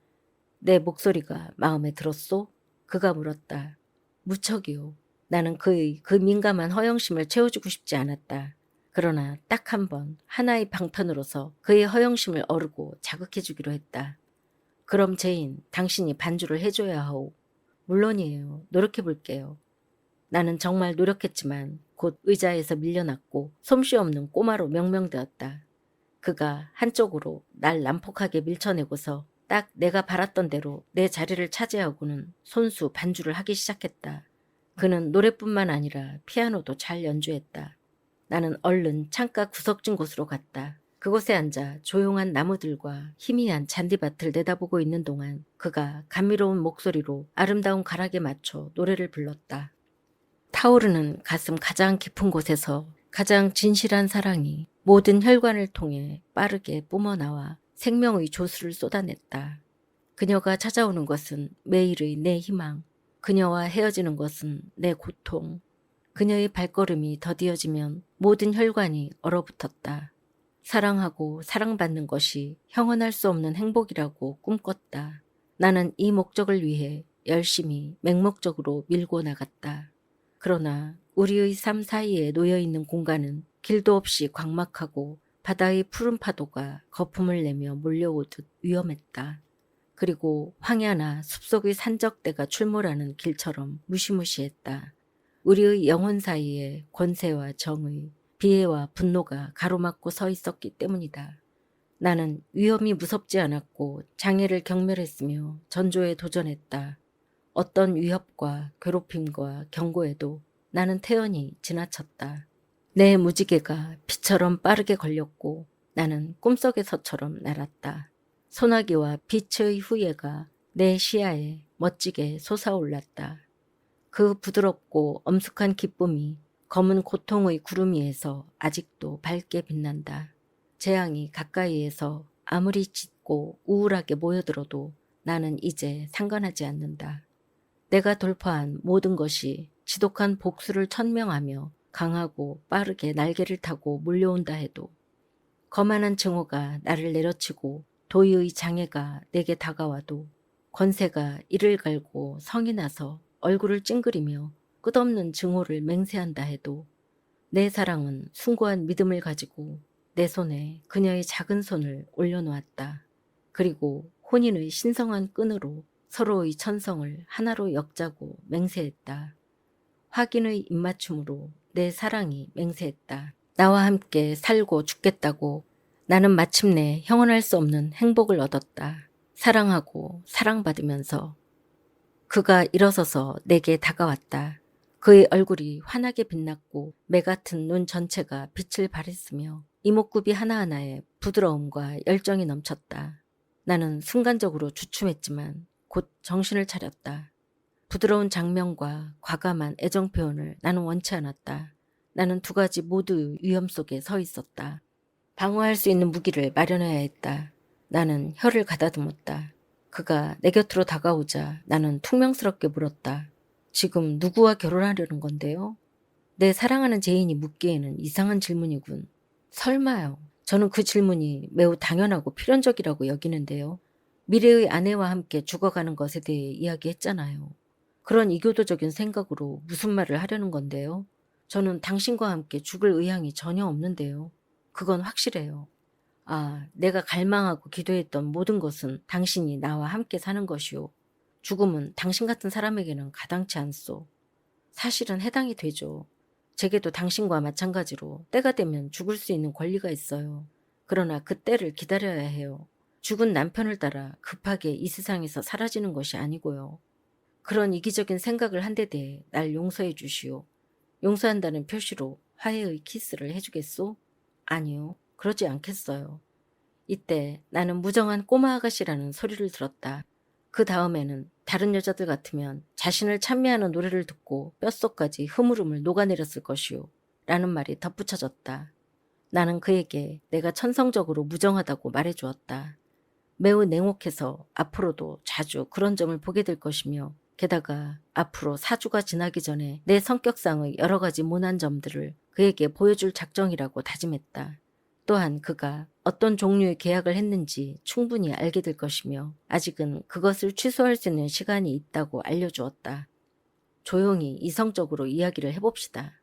내 목소리가 마음에 들었소? 그가 물었다. 무척이요. 나는 그의 그 민감한 허영심을 채워주고 싶지 않았다. 그러나 딱 한 번 하나의 방편으로서 그의 허영심을 어르고 자극해주기로 했다. 그럼 제인, 당신이 반주를 해줘야 하오. 물론이에요. 노력해볼게요. 나는 정말 노력했지만 곧 의자에서 밀려났고 솜씨 없는 꼬마로 명명되었다. 그가 한쪽으로 날 난폭하게 밀쳐내고서 딱 내가 바랐던 대로 내 자리를 차지하고는 손수 반주를 하기 시작했다. 그는 노래뿐만 아니라 피아노도 잘 연주했다. 나는 얼른 창가 구석진 곳으로 갔다. 그곳에 앉아 조용한 나무들과 희미한 잔디밭을 내다보고 있는 동안 그가 감미로운 목소리로 아름다운 가락에 맞춰 노래를 불렀다. 타오르는 가슴 가장 깊은 곳에서 가장 진실한 사랑이 모든 혈관을 통해 빠르게 뿜어나와 생명의 조수를 쏟아냈다. 그녀가 찾아오는 것은 매일의 내 희망, 그녀와 헤어지는 것은 내 고통. 그녀의 발걸음이 더디어지면 모든 혈관이 얼어붙었다. 사랑하고 사랑받는 것이 형언할 수 없는 행복이라고 꿈꿨다. 나는 이 목적을 위해 열심히 맹목적으로 밀고 나갔다. 그러나 우리의 삶 사이에 놓여있는 공간은 길도 없이 광막하고 바다의 푸른 파도가 거품을 내며 몰려오듯 위험했다. 그리고 황야나 숲속의 산적대가 출몰하는 길처럼 무시무시했다. 우리의 영혼 사이에 권세와 정의, 비애와 분노가 가로막고 서 있었기 때문이다. 나는 위험이 무섭지 않았고 장애를 경멸했으며 전조에 도전했다. 어떤 위협과 괴롭힘과 경고에도 나는 태연히 지나쳤다. 내 무지개가 비처럼 빠르게 걸렸고 나는 꿈속에서처럼 날았다. 소나기와 빛의 후예가 내 시야에 멋지게 솟아올랐다. 그 부드럽고 엄숙한 기쁨이 검은 고통의 구름 위에서 아직도 밝게 빛난다. 재앙이 가까이에서 아무리 짙고 우울하게 모여들어도 나는 이제 상관하지 않는다. 내가 돌파한 모든 것이 지독한 복수를 천명하며 강하고 빠르게 날개를 타고 몰려온다 해도 거만한 증오가 나를 내려치고 도의의 장애가 내게 다가와도 권세가 이를 갈고 성이 나서 얼굴을 찡그리며 끝없는 증오를 맹세한다 해도 내 사랑은 숭고한 믿음을 가지고 내 손에 그녀의 작은 손을 올려놓았다. 그리고 혼인의 신성한 끈으로 서로의 천성을 하나로 엮자고 맹세했다. 확인의 입맞춤으로 내 사랑이 맹세했다. 나와 함께 살고 죽겠다고 나는 마침내 형언할 수 없는 행복을 얻었다. 사랑하고 사랑받으면서 그가 일어서서 내게 다가왔다. 그의 얼굴이 환하게 빛났고 매 같은 눈 전체가 빛을 발했으며 이목구비 하나하나에 부드러움과 열정이 넘쳤다. 나는 순간적으로 주춤했지만 곧 정신을 차렸다. 부드러운 장면과 과감한 애정 표현을 나는 원치 않았다. 나는 두 가지 모두 위험 속에 서 있었다. 방어할 수 있는 무기를 마련해야 했다. 나는 혀를 가다듬었다. 그가 내 곁으로 다가오자 나는 퉁명스럽게 물었다. 지금 누구와 결혼하려는 건데요? 내 사랑하는 제인이 묻기에는 이상한 질문이군. 설마요. 저는 그 질문이 매우 당연하고 필연적이라고 여기는데요. 미래의 아내와 함께 죽어가는 것에 대해 이야기했잖아요. 그런 이교도적인 생각으로 무슨 말을 하려는 건데요. 저는 당신과 함께 죽을 의향이 전혀 없는데요. 그건 확실해요. 아, 내가 갈망하고 기도했던 모든 것은 당신이 나와 함께 사는 것이오. 죽음은 당신 같은 사람에게는 가당치 않소. 사실은 해당이 되죠. 제게도 당신과 마찬가지로 때가 되면 죽을 수 있는 권리가 있어요. 그러나 그 때를 기다려야 해요. 죽은 남편을 따라 급하게 이 세상에서 사라지는 것이 아니고요. 그런 이기적인 생각을 한 데 대해 날 용서해 주시오. 용서한다는 표시로 화해의 키스를 해주겠소? 아니요, 그러지 않겠어요. 이때 나는 무정한 꼬마 아가씨라는 소리를 들었다. 그 다음에는 다른 여자들 같으면 자신을 찬미하는 노래를 듣고 뼛속까지 흐물흐물 녹아내렸을 것이오. 라는 말이 덧붙여졌다. 나는 그에게 내가 천성적으로 무정하다고 말해주었다. 매우 냉혹해서 앞으로도 자주 그런 점을 보게 될 것이며 게다가 앞으로 4주가 지나기 전에 내 성격상의 여러 가지 모난 점들을 그에게 보여줄 작정이라고 다짐했다. 또한 그가 어떤 종류의 계약을 했는지 충분히 알게 될 것이며 아직은 그것을 취소할 수 있는 시간이 있다고 알려주었다. 조용히 이성적으로 이야기를 해봅시다.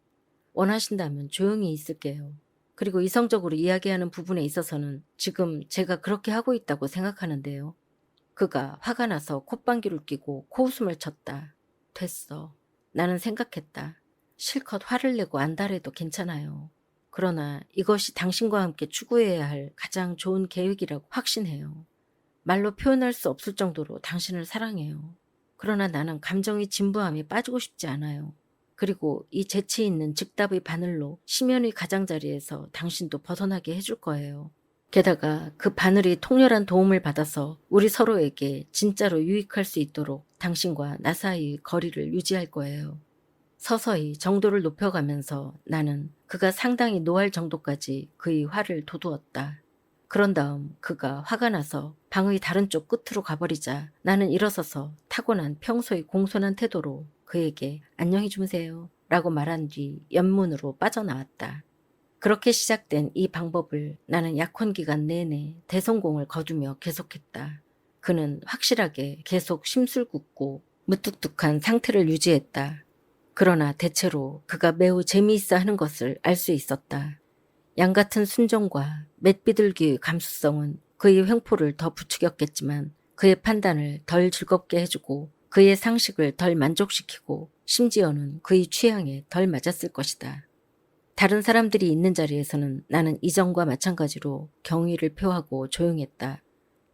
원하신다면 조용히 있을게요. 그리고 이성적으로 이야기하는 부분에 있어서는 지금 제가 그렇게 하고 있다고 생각하는데요. 그가 화가 나서 콧방귀를 뀌고 코웃음을 쳤다. 됐어. 나는 생각했다. 실컷 화를 내고 안달해도 괜찮아요. 그러나 이것이 당신과 함께 추구해야 할 가장 좋은 계획이라고 확신해요. 말로 표현할 수 없을 정도로 당신을 사랑해요. 그러나 나는 감정의 진부함에 빠지고 싶지 않아요. 그리고 이 재치 있는 즉답의 바늘로 심연의 가장자리에서 당신도 벗어나게 해줄 거예요. 게다가 그 바늘이 통렬한 도움을 받아서 우리 서로에게 진짜로 유익할 수 있도록 당신과 나 사이의 거리를 유지할 거예요. 서서히 정도를 높여가면서 나는 그가 상당히 노할 정도까지 그의 화를 돋우었다. 그런 다음 그가 화가 나서 방의 다른 쪽 끝으로 가버리자 나는 일어서서 타고난 평소의 공손한 태도로 그에게 안녕히 주무세요 라고 말한 뒤 연문으로 빠져나왔다. 그렇게 시작된 이 방법을 나는 약혼 기간 내내 대성공을 거두며 계속했다. 그는 확실하게 계속 심술궂고 무뚝뚝한 상태를 유지했다. 그러나 대체로 그가 매우 재미있어 하는 것을 알 수 있었다. 양같은 순종과 맷비둘기의 감수성은 그의 횡포를 더 부추겼겠지만 그의 판단을 덜 즐겁게 해주고 그의 상식을 덜 만족시키고 심지어는 그의 취향에 덜 맞았을 것이다. 다른 사람들이 있는 자리에서는 나는 이전과 마찬가지로 경의를 표하고 조용했다.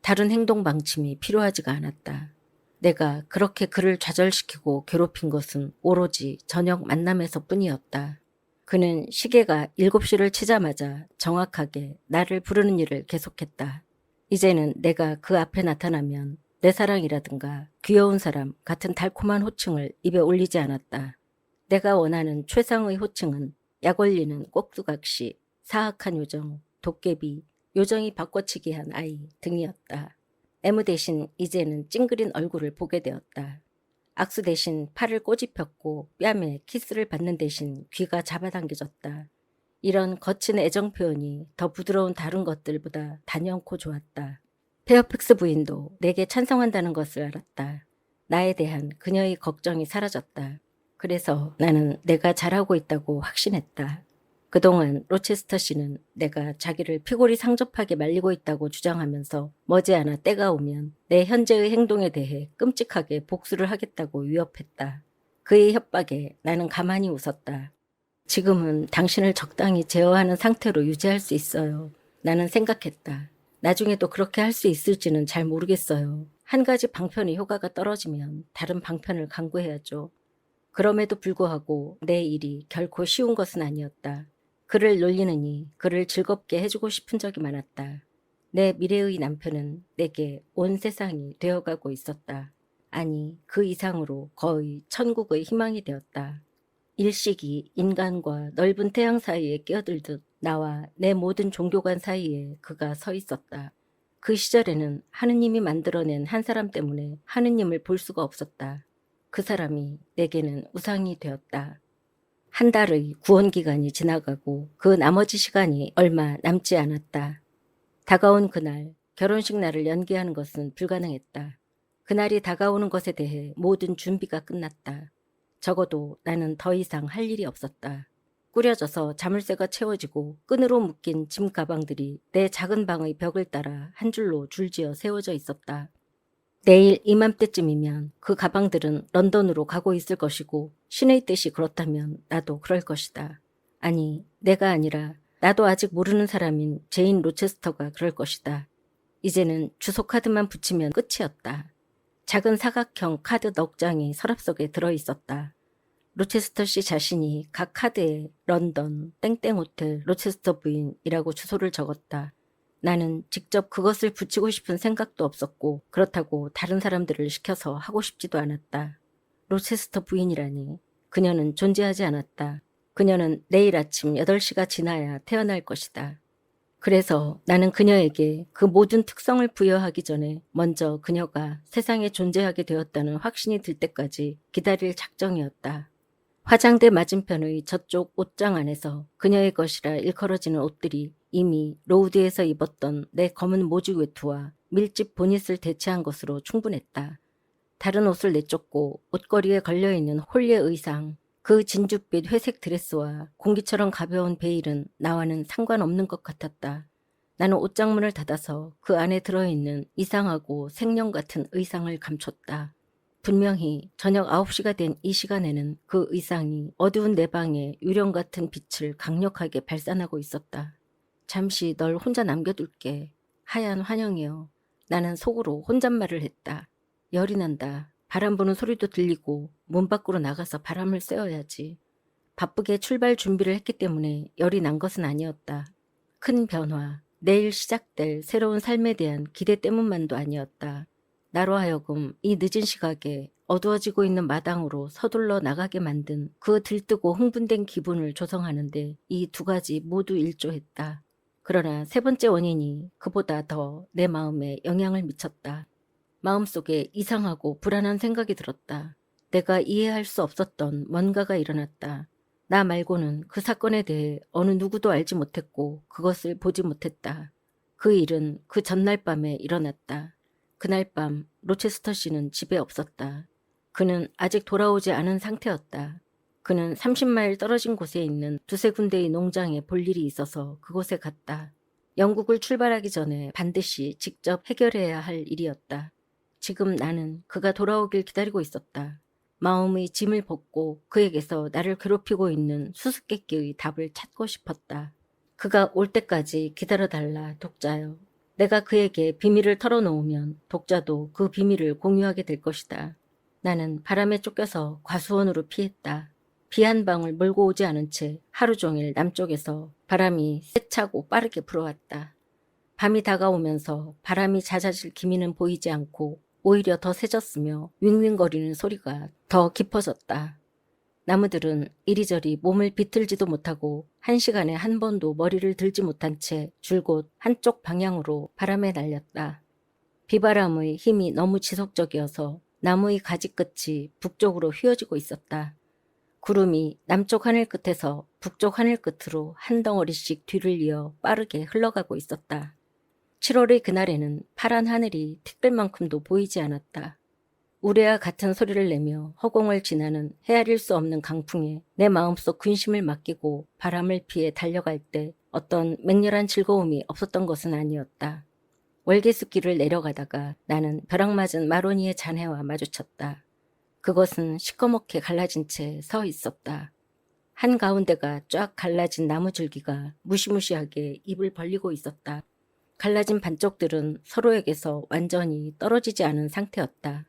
다른 행동 방침이 필요하지가 않았다. 내가 그렇게 그를 좌절시키고 괴롭힌 것은 오로지 저녁 만남에서 뿐이었다. 그는 시계가 7시를 치자마자 정확하게 나를 부르는 일을 계속했다. 이제는 내가 그 앞에 나타나면 내 사랑이라든가 귀여운 사람 같은 달콤한 호칭을 입에 올리지 않았다. 내가 원하는 최상의 호칭은 약 올리는 꼭두각시, 사악한 요정, 도깨비, 요정이 바꿔치기 한 아이 등이었다. 애무 대신 이제는 찡그린 얼굴을 보게 되었다. 악수 대신 팔을 꼬집혔고 뺨에 키스를 받는 대신 귀가 잡아당겨졌다. 이런 거친 애정 표현이 더 부드러운 다른 것들보다 단연코 좋았다. 페어팩스 부인도 내게 찬성한다는 것을 알았다. 나에 대한 그녀의 걱정이 사라졌다. 그래서 나는 내가 잘하고 있다고 확신했다. 그동안 로체스터 씨는 내가 자기를 피골이 상접하게 말리고 있다고 주장하면서 머지않아 때가 오면 내 현재의 행동에 대해 끔찍하게 복수를 하겠다고 위협했다. 그의 협박에 나는 가만히 웃었다. 지금은 당신을 적당히 제어하는 상태로 유지할 수 있어요. 나는 생각했다. 나중에도 그렇게 할 수 있을지는 잘 모르겠어요. 한 가지 방편의 효과가 떨어지면 다른 방편을 강구해야죠. 그럼에도 불구하고 내 일이 결코 쉬운 것은 아니었다. 그를 놀리느니 그를 즐겁게 해주고 싶은 적이 많았다. 내 미래의 남편은 내게 온 세상이 되어가고 있었다. 아니, 그 이상으로 거의 천국의 희망이 되었다. 일식이 인간과 넓은 태양 사이에 끼어들듯 나와 내 모든 종교관 사이에 그가 서 있었다. 그 시절에는 하느님이 만들어낸 한 사람 때문에 하느님을 볼 수가 없었다. 그 사람이 내게는 우상이 되었다. 한 달의 구원기간이 지나가고 그 나머지 시간이 얼마 남지 않았다. 다가온 그날, 결혼식 날을 연기하는 것은 불가능했다. 그날이 다가오는 것에 대해 모든 준비가 끝났다. 적어도 나는 더 이상 할 일이 없었다. 꾸려져서 자물쇠가 채워지고 끈으로 묶인 짐 가방들이 내 작은 방의 벽을 따라 한 줄로 줄지어 세워져 있었다. 내일 이맘때쯤이면 그 가방들은 런던으로 가고 있을 것이고 신의 뜻이 그렇다면 나도 그럴 것이다. 아니, 내가 아니라 나도 아직 모르는 사람인 제인 로체스터가 그럴 것이다. 이제는 주소 카드만 붙이면 끝이었다. 작은 사각형 카드 넉 장이 서랍 속에 들어있었다. 로체스터 씨 자신이 각 카드에 런던 땡땡 호텔 로체스터 부인이라고 주소를 적었다. 나는 직접 그것을 붙이고 싶은 생각도 없었고 그렇다고 다른 사람들을 시켜서 하고 싶지도 않았다. 로체스터 부인이라니. 그녀는 존재하지 않았다. 그녀는 내일 아침 8시가 지나야 태어날 것이다. 그래서 나는 그녀에게 그 모든 특성을 부여하기 전에 먼저 그녀가 세상에 존재하게 되었다는 확신이 들 때까지 기다릴 작정이었다. 화장대 맞은편의 저쪽 옷장 안에서 그녀의 것이라 일컬어지는 옷들이 이미 로우드에서 입었던 내 검은 모직 외투와 밀집 보닛을 대체한 것으로 충분했다. 다른 옷을 내쫓고 옷걸이에 걸려있는 홀리의 의상, 그 진주빛 회색 드레스와 공기처럼 가벼운 베일은 나와는 상관없는 것 같았다. 나는 옷장문을 닫아서 그 안에 들어있는 이상하고 생명 같은 의상을 감췄다. 분명히 저녁 9시가 된 이 시간에는 그 의상이 어두운 내 방에 유령 같은 빛을 강력하게 발산하고 있었다. 잠시 널 혼자 남겨둘게. 하얀 환영이여. 나는 속으로 혼잣말을 했다. 열이 난다. 바람 부는 소리도 들리고 문 밖으로 나가서 바람을 쐬어야지. 바쁘게 출발 준비를 했기 때문에 열이 난 것은 아니었다. 큰 변화, 내일 시작될 새로운 삶에 대한 기대 때문만도 아니었다. 나로 하여금 이 늦은 시각에 어두워지고 있는 마당으로 서둘러 나가게 만든 그 들뜨고 흥분된 기분을 조성하는데 이 두 가지 모두 일조했다. 그러나 세 번째 원인이 그보다 더 내 마음에 영향을 미쳤다. 마음속에 이상하고 불안한 생각이 들었다. 내가 이해할 수 없었던 뭔가가 일어났다. 나 말고는 그 사건에 대해 어느 누구도 알지 못했고 그것을 보지 못했다. 그 일은 그 전날 밤에 일어났다. 그날 밤 로체스터 씨는 집에 없었다. 그는 아직 돌아오지 않은 상태였다. 그는 30마일 떨어진 곳에 있는 두세 군데의 농장에 볼 일이 있어서 그곳에 갔다. 영국을 출발하기 전에 반드시 직접 해결해야 할 일이었다. 지금 나는 그가 돌아오길 기다리고 있었다. 마음의 짐을 벗고 그에게서 나를 괴롭히고 있는 수수께끼의 답을 찾고 싶었다. 그가 올 때까지 기다려달라, 독자여. 내가 그에게 비밀을 털어놓으면 독자도 그 비밀을 공유하게 될 것이다. 나는 바람에 쫓겨서 과수원으로 피했다. 비 한 방울 몰고 오지 않은 채 하루 종일 남쪽에서 바람이 세차고 빠르게 불어왔다. 밤이 다가오면서 바람이 잦아질 기미는 보이지 않고 오히려 더 세졌으며 윙윙거리는 소리가 더 깊어졌다. 나무들은 이리저리 몸을 비틀지도 못하고 1시간에 한 번도 머리를 들지 못한 채 줄곧 한쪽 방향으로 바람에 날렸다. 비바람의 힘이 너무 지속적이어서 나무의 가지 끝이 북쪽으로 휘어지고 있었다. 구름이 남쪽 하늘 끝에서 북쪽 하늘 끝으로 한 덩어리씩 뒤를 이어 빠르게 흘러가고 있었다. 7월의 그날에는 파란 하늘이 티끌만큼도 보이지 않았다. 우레와 같은 소리를 내며 허공을 지나는 헤아릴 수 없는 강풍에 내 마음속 근심을 맡기고 바람을 피해 달려갈 때 어떤 맹렬한 즐거움이 없었던 것은 아니었다. 월계수길을 내려가다가 나는 벼락맞은 마로니의 자네와 마주쳤다. 그것은 시꺼멓게 갈라진 채 서 있었다. 한가운데가 쫙 갈라진 나무줄기가 무시무시하게 입을 벌리고 있었다. 갈라진 반쪽들은 서로에게서 완전히 떨어지지 않은 상태였다.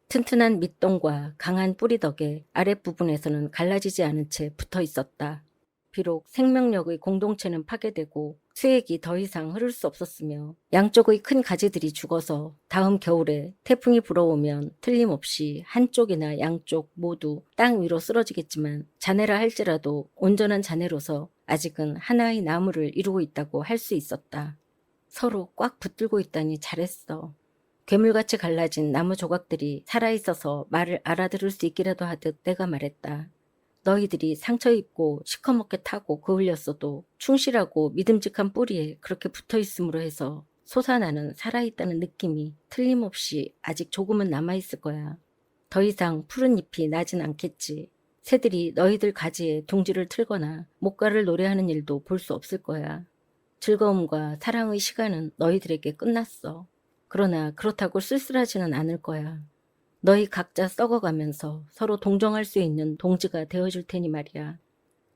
튼튼한 밑동과 강한 뿌리 덕에 아랫부분에서는 갈라지지 않은 채 붙어 있었다. 비록 생명력의 공동체는 파괴되고 수액이 더 이상 흐를 수 없었으며 양쪽의 큰 가지들이 죽어서 다음 겨울에 태풍이 불어오면 틀림없이 한쪽이나 양쪽 모두 땅 위로 쓰러지겠지만 자네라 할지라도 온전한 자네로서 아직은 하나의 나무를 이루고 있다고 할 수 있었다. 서로 꽉 붙들고 있다니 잘했어. 괴물같이 갈라진 나무 조각들이 살아있어서 말을 알아들을 수 있기라도 하듯 내가 말했다. 너희들이 상처 입고 시커멓게 타고 그을렸어도 충실하고 믿음직한 뿌리에 그렇게 붙어있음으로 해서 솟아나는 살아있다는 느낌이 틀림없이 아직 조금은 남아있을 거야. 더 이상 푸른 잎이 나진 않겠지. 새들이 너희들 가지에 둥지를 틀거나 목가를 노래하는 일도 볼 수 없을 거야. 즐거움과 사랑의 시간은 너희들에게 끝났어. 그러나 그렇다고 쓸쓸하지는 않을 거야. 너희 각자 썩어가면서 서로 동정할 수 있는 동지가 되어줄 테니 말이야.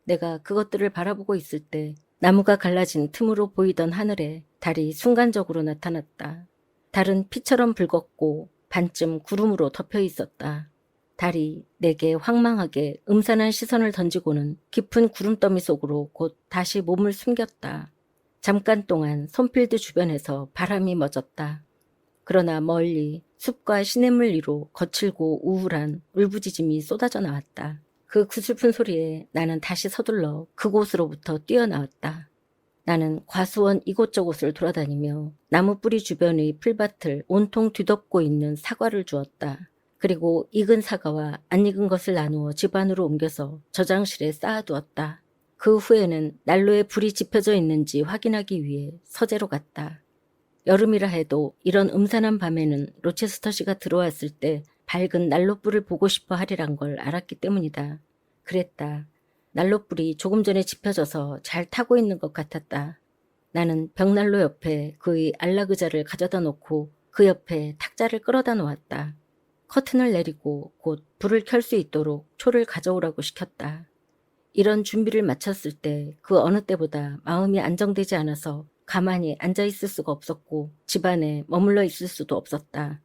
내가 그것들을 바라보고 있을 때 나무가 갈라진 틈으로 보이던 하늘에 달이 순간적으로 나타났다. 달은 피처럼 붉었고 반쯤 구름으로 덮여 있었다. 달이 내게 황망하게 음산한 시선을 던지고는 깊은 구름더미 속으로 곧 다시 몸을 숨겼다. 잠깐 동안 손필드 주변에서 바람이 멎었다. 그러나 멀리 숲과 시냇물 위로 거칠고 우울한 울부짖음이 쏟아져 나왔다. 그 구슬픈 소리에 나는 다시 서둘러 그곳으로부터 뛰어나왔다. 나는 과수원 이곳저곳을 돌아다니며 나무 뿌리 주변의 풀밭을 온통 뒤덮고 있는 사과를 주었다. 그리고 익은 사과와 안 익은 것을 나누어 집 안으로 옮겨서 저장실에 쌓아두었다. 그 후에는 난로에 불이 지펴져 있는지 확인하기 위해 서재로 갔다. 여름이라 해도 이런 음산한 밤에는 로체스터시가 들어왔을 때 밝은 난로불을 보고 싶어 하리란 걸 알았기 때문이다. 그랬다. 난로불이 조금 전에 지펴져서 잘 타고 있는 것 같았다. 나는 벽난로 옆에 그의 안락의자를 가져다 놓고 그 옆에 탁자를 끌어다 놓았다. 커튼을 내리고 곧 불을 켤 수 있도록 초를 가져오라고 시켰다. 이런 준비를 마쳤을 때 그 어느 때보다 마음이 안정되지 않아서 가만히 앉아있을 수가 없었고 집안에 머물러 있을 수도 없었다.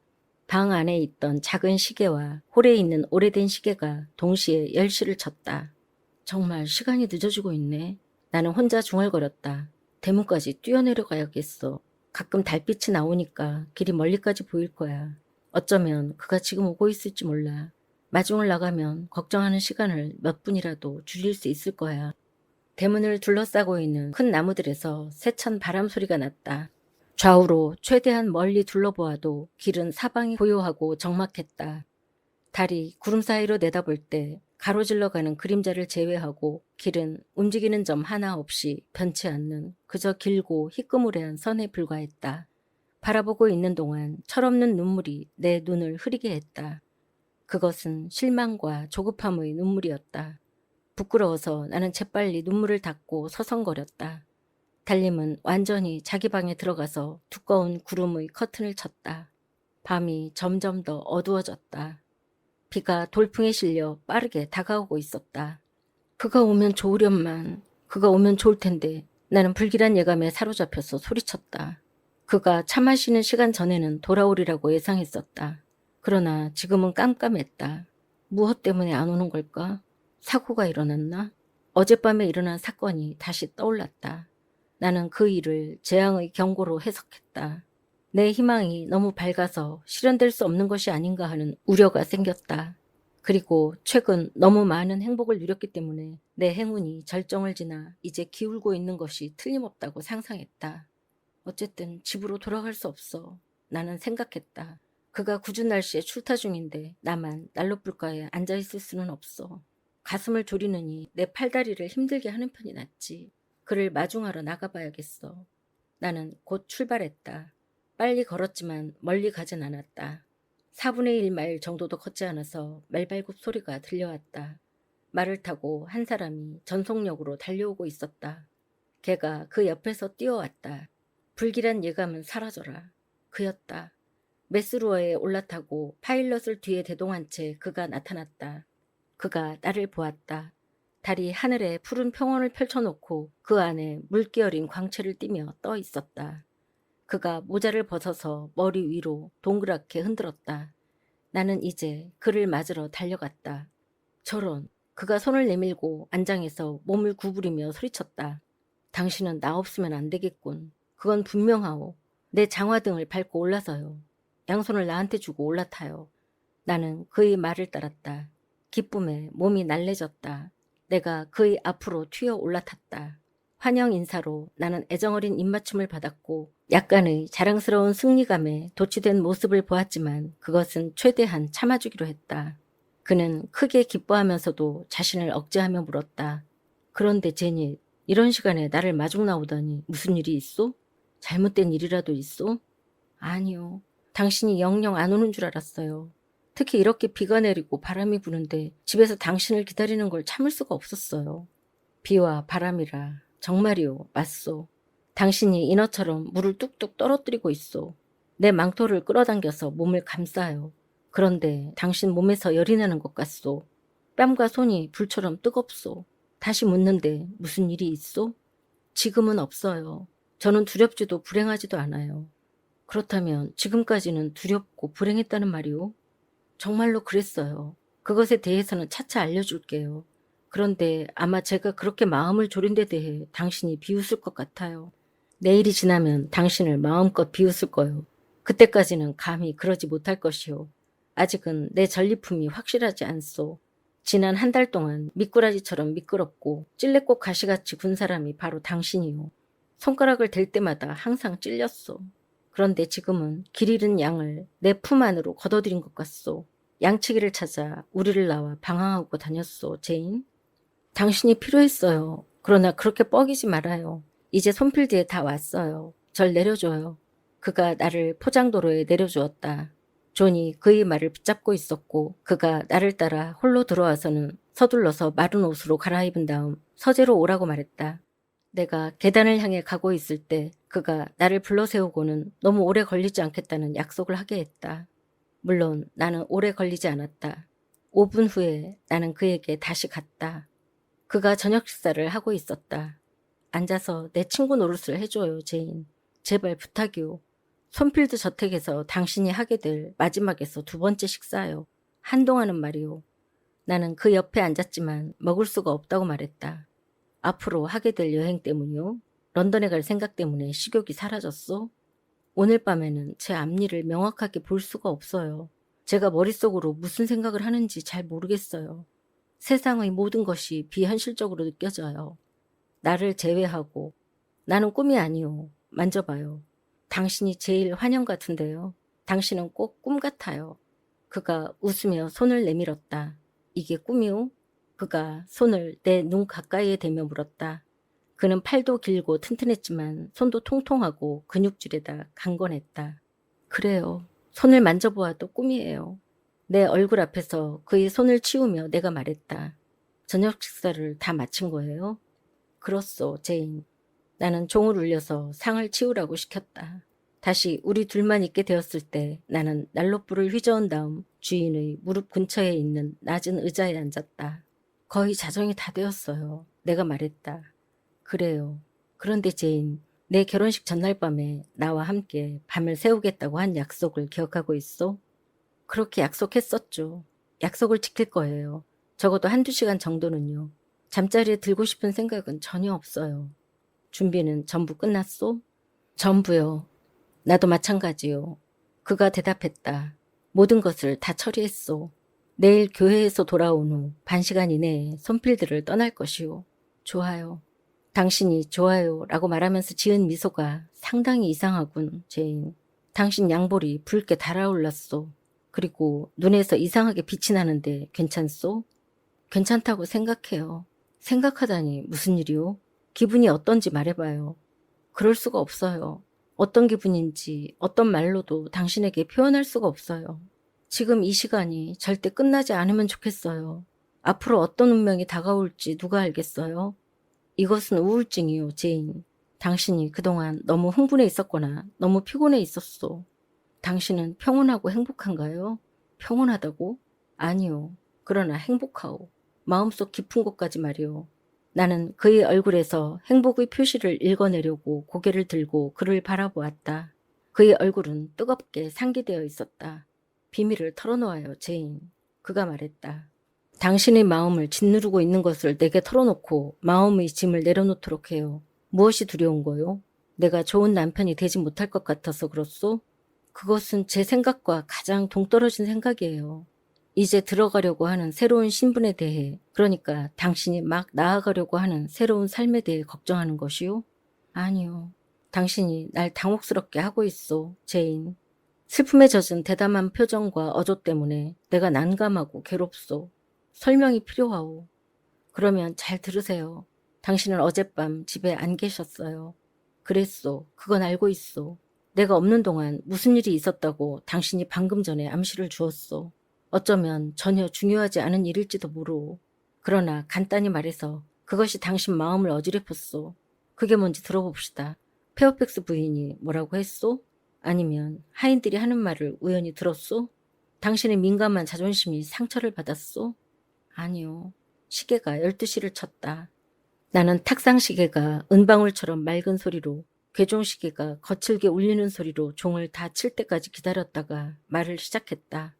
방 안에 있던 작은 시계와 홀에 있는 오래된 시계가 동시에 10시를 쳤다. 정말 시간이 늦어지고 있네. 나는 혼자 중얼거렸다. 대문까지 뛰어내려가야겠어. 가끔 달빛이 나오니까 길이 멀리까지 보일 거야. 어쩌면 그가 지금 오고 있을지 몰라. 마중을 나가면 걱정하는 시간을 몇 분이라도 줄일 수 있을 거야. 대문을 둘러싸고 있는 큰 나무들에서 세찬 바람 소리가 났다. 좌우로 최대한 멀리 둘러보아도 길은 사방이 고요하고 적막했다. 달이 구름 사이로 내다볼 때 가로질러 가는 그림자를 제외하고 길은 움직이는 점 하나 없이 변치 않는 그저 길고 희끄무레한 선에 불과했다. 바라보고 있는 동안 철없는 눈물이 내 눈을 흐리게 했다. 그것은 실망과 조급함의 눈물이었다. 부끄러워서 나는 재빨리 눈물을 닦고 서성거렸다. 달님은 완전히 자기 방에 들어가서 두꺼운 구름의 커튼을 쳤다. 밤이 점점 더 어두워졌다. 비가 돌풍에 실려 빠르게 다가오고 있었다. 그가 오면 좋으련만, 그가 오면 좋을 텐데 나는 불길한 예감에 사로잡혀서 소리쳤다. 그가 차 마시는 시간 전에는 돌아오리라고 예상했었다. 그러나 지금은 깜깜했다. 무엇 때문에 안 오는 걸까? 사고가 일어났나? 어젯밤에 일어난 사건이 다시 떠올랐다. 나는 그 일을 재앙의 경고로 해석했다. 내 희망이 너무 밝아서 실현될 수 없는 것이 아닌가 하는 우려가 생겼다. 그리고 최근 너무 많은 행복을 누렸기 때문에 내 행운이 절정을 지나 이제 기울고 있는 것이 틀림없다고 상상했다. 어쨌든 집으로 돌아갈 수 없어. 나는 생각했다. 그가 궂은 날씨에 출타 중인데 나만 난로불가에 앉아있을 수는 없어. 가슴을 졸이느니 내 팔다리를 힘들게 하는 편이 낫지. 그를 마중하러 나가봐야겠어. 나는 곧 출발했다. 빨리 걸었지만 멀리 가진 않았다. 4분의 1마일 정도도 걷지 않아서 말발굽 소리가 들려왔다. 말을 타고 한 사람이 전속력으로 달려오고 있었다. 걔가 그 옆에서 뛰어왔다. 불길한 예감은 사라져라. 그였다. 메스루어에 올라타고 파일럿을 뒤에 대동한 채 그가 나타났다. 그가 나를 보았다. 달이 하늘에 푸른 평원을 펼쳐놓고 그 안에 물기 어린 광채를 띠며 떠 있었다. 그가 모자를 벗어서 머리 위로 동그랗게 흔들었다. 나는 이제 그를 맞으러 달려갔다. 저런, 그가 손을 내밀고 안장에서 몸을 구부리며 소리쳤다. 당신은 나 없으면 안 되겠군. 그건 분명하오. 내 장화등을 밟고 올라서요. 양손을 나한테 주고 올라타요. 나는 그의 말을 따랐다. 기쁨에 몸이 날래졌다. 내가 그의 앞으로 튀어 올라탔다. 환영 인사로 나는 애정어린 입맞춤을 받았고 약간의 자랑스러운 승리감에 도취된 모습을 보았지만 그것은 최대한 참아주기로 했다. 그는 크게 기뻐하면서도 자신을 억제하며 물었다. 그런데 제니, 이런 시간에 나를 마중 나오다니 무슨 일이 있어? 잘못된 일이라도 있어? 아니요. 당신이 영영 안 오는 줄 알았어요. 특히 이렇게 비가 내리고 바람이 부는데 집에서 당신을 기다리는 걸 참을 수가 없었어요. 비와 바람이라 정말이요, 맞소. 당신이 인어처럼 물을 뚝뚝 떨어뜨리고 있소. 내 망토를 끌어당겨서 몸을 감싸요. 그런데 당신 몸에서 열이 나는 것 같소. 뺨과 손이 불처럼 뜨겁소. 다시 묻는데 무슨 일이 있소? 지금은 없어요. 저는 두렵지도 불행하지도 않아요. 그렇다면 지금까지는 두렵고 불행했다는 말이오? 정말로 그랬어요. 그것에 대해서는 차차 알려줄게요. 그런데 아마 제가 그렇게 마음을 졸인 데 대해 당신이 비웃을 것 같아요. 내일이 지나면 당신을 마음껏 비웃을 거요. 그때까지는 감히 그러지 못할 것이요. 아직은 내 전리품이 확실하지 않소. 지난 한 달 동안 미꾸라지처럼 미끄럽고 찔레꽃 가시같이 군 사람이 바로 당신이요. 손가락을 댈 때마다 항상 찔렸소. 그런데 지금은 길 잃은 양을 내 품 안으로 걷어들인 것 같소. 양치기를 찾아 우리를 나와 방황하고 다녔소, 제인. 당신이 필요했어요. 그러나 그렇게 뻐기지 말아요. 이제 손필드에 다 왔어요. 절 내려줘요. 그가 나를 포장도로에 내려주었다. 존이 그의 말을 붙잡고 있었고 그가 나를 따라 홀로 들어와서는 서둘러서 마른 옷으로 갈아입은 다음 서재로 오라고 말했다. 내가 계단을 향해 가고 있을 때 그가 나를 불러세우고는 너무 오래 걸리지 않겠다는 약속을 하게 했다. 물론 나는 오래 걸리지 않았다. 5분 후에 나는 그에게 다시 갔다. 그가 저녁 식사를 하고 있었다. 앉아서 내 친구 노릇을 해줘요, 제인. 제발 부탁이오. 손필드 저택에서 당신이 하게 될 마지막에서 2번째 식사요. 한동안은 말이오. 나는 그 옆에 앉았지만 먹을 수가 없다고 말했다. 앞으로 하게 될 여행 때문이요? 런던에 갈 생각 때문에 식욕이 사라졌소? 오늘 밤에는 제 앞니를 명확하게 볼 수가 없어요. 제가 머릿속으로 무슨 생각을 하는지 잘 모르겠어요. 세상의 모든 것이 비현실적으로 느껴져요. 나를 제외하고. 나는 꿈이 아니오. 만져봐요. 당신이 제일 환영 같은데요. 당신은 꼭 꿈 같아요. 그가 웃으며 손을 내밀었다. 이게 꿈이오? 그가 손을 내 눈 가까이에 대며 물었다. 그는 팔도 길고 튼튼했지만 손도 통통하고 근육질에다 강건했다. 그래요. 손을 만져보아도 꿈이에요. 내 얼굴 앞에서 그의 손을 치우며 내가 말했다. 저녁 식사를 다 마친 거예요? 그렇소, 제인. 나는 종을 울려서 상을 치우라고 시켰다. 다시 우리 둘만 있게 되었을 때 나는 난로불을 휘저은 다음 주인의 무릎 근처에 있는 낮은 의자에 앉았다. 거의 자정이 다 되었어요. 내가 말했다. 그래요. 그런데 제인, 내 결혼식 전날 밤에 나와 함께 밤을 새우겠다고 한 약속을 기억하고 있어? 그렇게 약속했었죠. 약속을 지킬 거예요. 적어도 1~2시간 정도는요. 잠자리에 들고 싶은 생각은 전혀 없어요. 준비는 전부 끝났소? 전부요. 나도 마찬가지요. 그가 대답했다. 모든 것을 다 처리했소. 내일 교회에서 돌아온 후 1시간 이내에 손필드를 떠날 것이오. 좋아요. 당신이 좋아요 라고 말하면서 지은 미소가 상당히 이상하군, 제인. 당신 양볼이 붉게 달아올랐소. 그리고 눈에서 이상하게 빛이 나는데 괜찮소? 괜찮다고 생각해요. 생각하다니 무슨 일이요? 기분이 어떤지 말해봐요. 그럴 수가 없어요. 어떤 기분인지 어떤 말로도 당신에게 표현할 수가 없어요. 지금 이 시간이 절대 끝나지 않으면 좋겠어요. 앞으로 어떤 운명이 다가올지 누가 알겠어요? 이것은 우울증이요, 제인. 당신이 그동안 너무 흥분해 있었거나 너무 피곤해 있었소. 당신은 평온하고 행복한가요? 평온하다고? 아니요. 그러나 행복하오. 마음속 깊은 곳까지 말이오. 나는 그의 얼굴에서 행복의 표시를 읽어내려고 고개를 들고 그를 바라보았다. 그의 얼굴은 뜨겁게 상기되어 있었다. 비밀을 털어놓아요, 제인. 그가 말했다. 당신의 마음을 짓누르고 있는 것을 내게 털어놓고 마음의 짐을 내려놓도록 해요. 무엇이 두려운 거요? 내가 좋은 남편이 되지 못할 것 같아서 그렇소? 그것은 제 생각과 가장 동떨어진 생각이에요. 이제 들어가려고 하는 새로운 신분에 대해, 그러니까 당신이 막 나아가려고 하는 새로운 삶에 대해 걱정하는 것이요? 아니요. 당신이 날 당혹스럽게 하고 있어, 제인. 슬픔에 젖은 대담한 표정과 어조 때문에 내가 난감하고 괴롭소. 설명이 필요하오. 그러면 잘 들으세요. 당신은 어젯밤 집에 안 계셨어요. 그랬소. 그건 알고 있소. 내가 없는 동안 무슨 일이 있었다고 당신이 방금 전에 암시를 주었소. 어쩌면 전혀 중요하지 않은 일일지도 모르오. 그러나 간단히 말해서 그것이 당신 마음을 어지럽혔소. 그게 뭔지 들어봅시다. 페어팩스 부인이 뭐라고 했소? 아니면 하인들이 하는 말을 우연히 들었소? 당신의 민감한 자존심이 상처를 받았소? 아니요. 시계가 12시를 쳤다. 나는 탁상 시계가 은방울처럼 맑은 소리로, 괴종 시계가 거칠게 울리는 소리로 종을 다 칠 때까지 기다렸다가 말을 시작했다.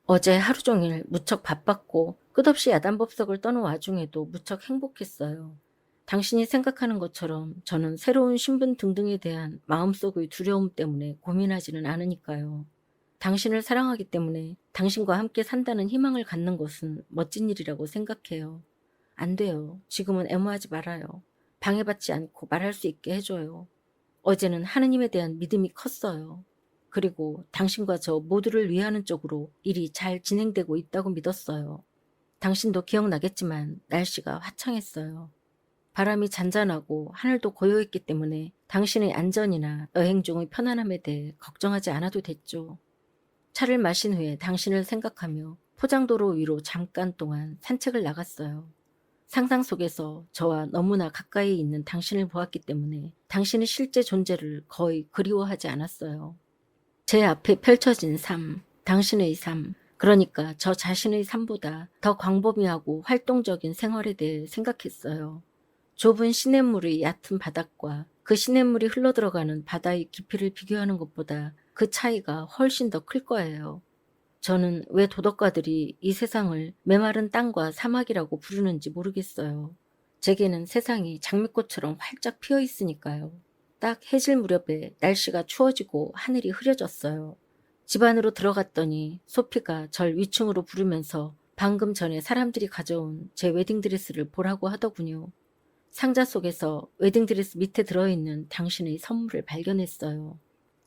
어제 하루 종일 무척 바빴고 끝없이 야단법석을 떠는 와중에도 무척 행복했어요. 당신이 생각하는 것처럼 저는 새로운 신분 등등에 대한 마음속의 두려움 때문에 고민하지는 않으니까요. 당신을 사랑하기 때문에 당신과 함께 산다는 희망을 갖는 것은 멋진 일이라고 생각해요. 안 돼요. 지금은 애무하지 말아요. 방해받지 않고 말할 수 있게 해줘요. 어제는 하느님에 대한 믿음이 컸어요. 그리고 당신과 저 모두를 위하는 쪽으로 일이 잘 진행되고 있다고 믿었어요. 당신도 기억나겠지만 날씨가 화창했어요. 바람이 잔잔하고 하늘도 고요했기 때문에 당신의 안전이나 여행 중의 편안함에 대해 걱정하지 않아도 됐죠. 차를 마신 후에 당신을 생각하며 포장도로 위로 잠깐 동안 산책을 나갔어요. 상상 속에서 저와 너무나 가까이 있는 당신을 보았기 때문에 당신의 실제 존재를 거의 그리워하지 않았어요. 제 앞에 펼쳐진 삶, 당신의 삶, 그러니까 저 자신의 삶보다 더 광범위하고 활동적인 생활에 대해 생각했어요. 좁은 시냇물의 얕은 바닥과 그 시냇물이 흘러들어가는 바다의 깊이를 비교하는 것보다 그 차이가 훨씬 더 클 거예요. 저는 왜 도덕가들이 이 세상을 메마른 땅과 사막이라고 부르는지 모르겠어요. 제게는 세상이 장미꽃처럼 활짝 피어 있으니까요. 딱 해질 무렵에 날씨가 추워지고 하늘이 흐려졌어요. 집 안으로 들어갔더니 소피가 절 위층으로 부르면서 방금 전에 사람들이 가져온 제 웨딩드레스를 보라고 하더군요. 상자 속에서 웨딩드레스 밑에 들어있는 당신의 선물을 발견했어요.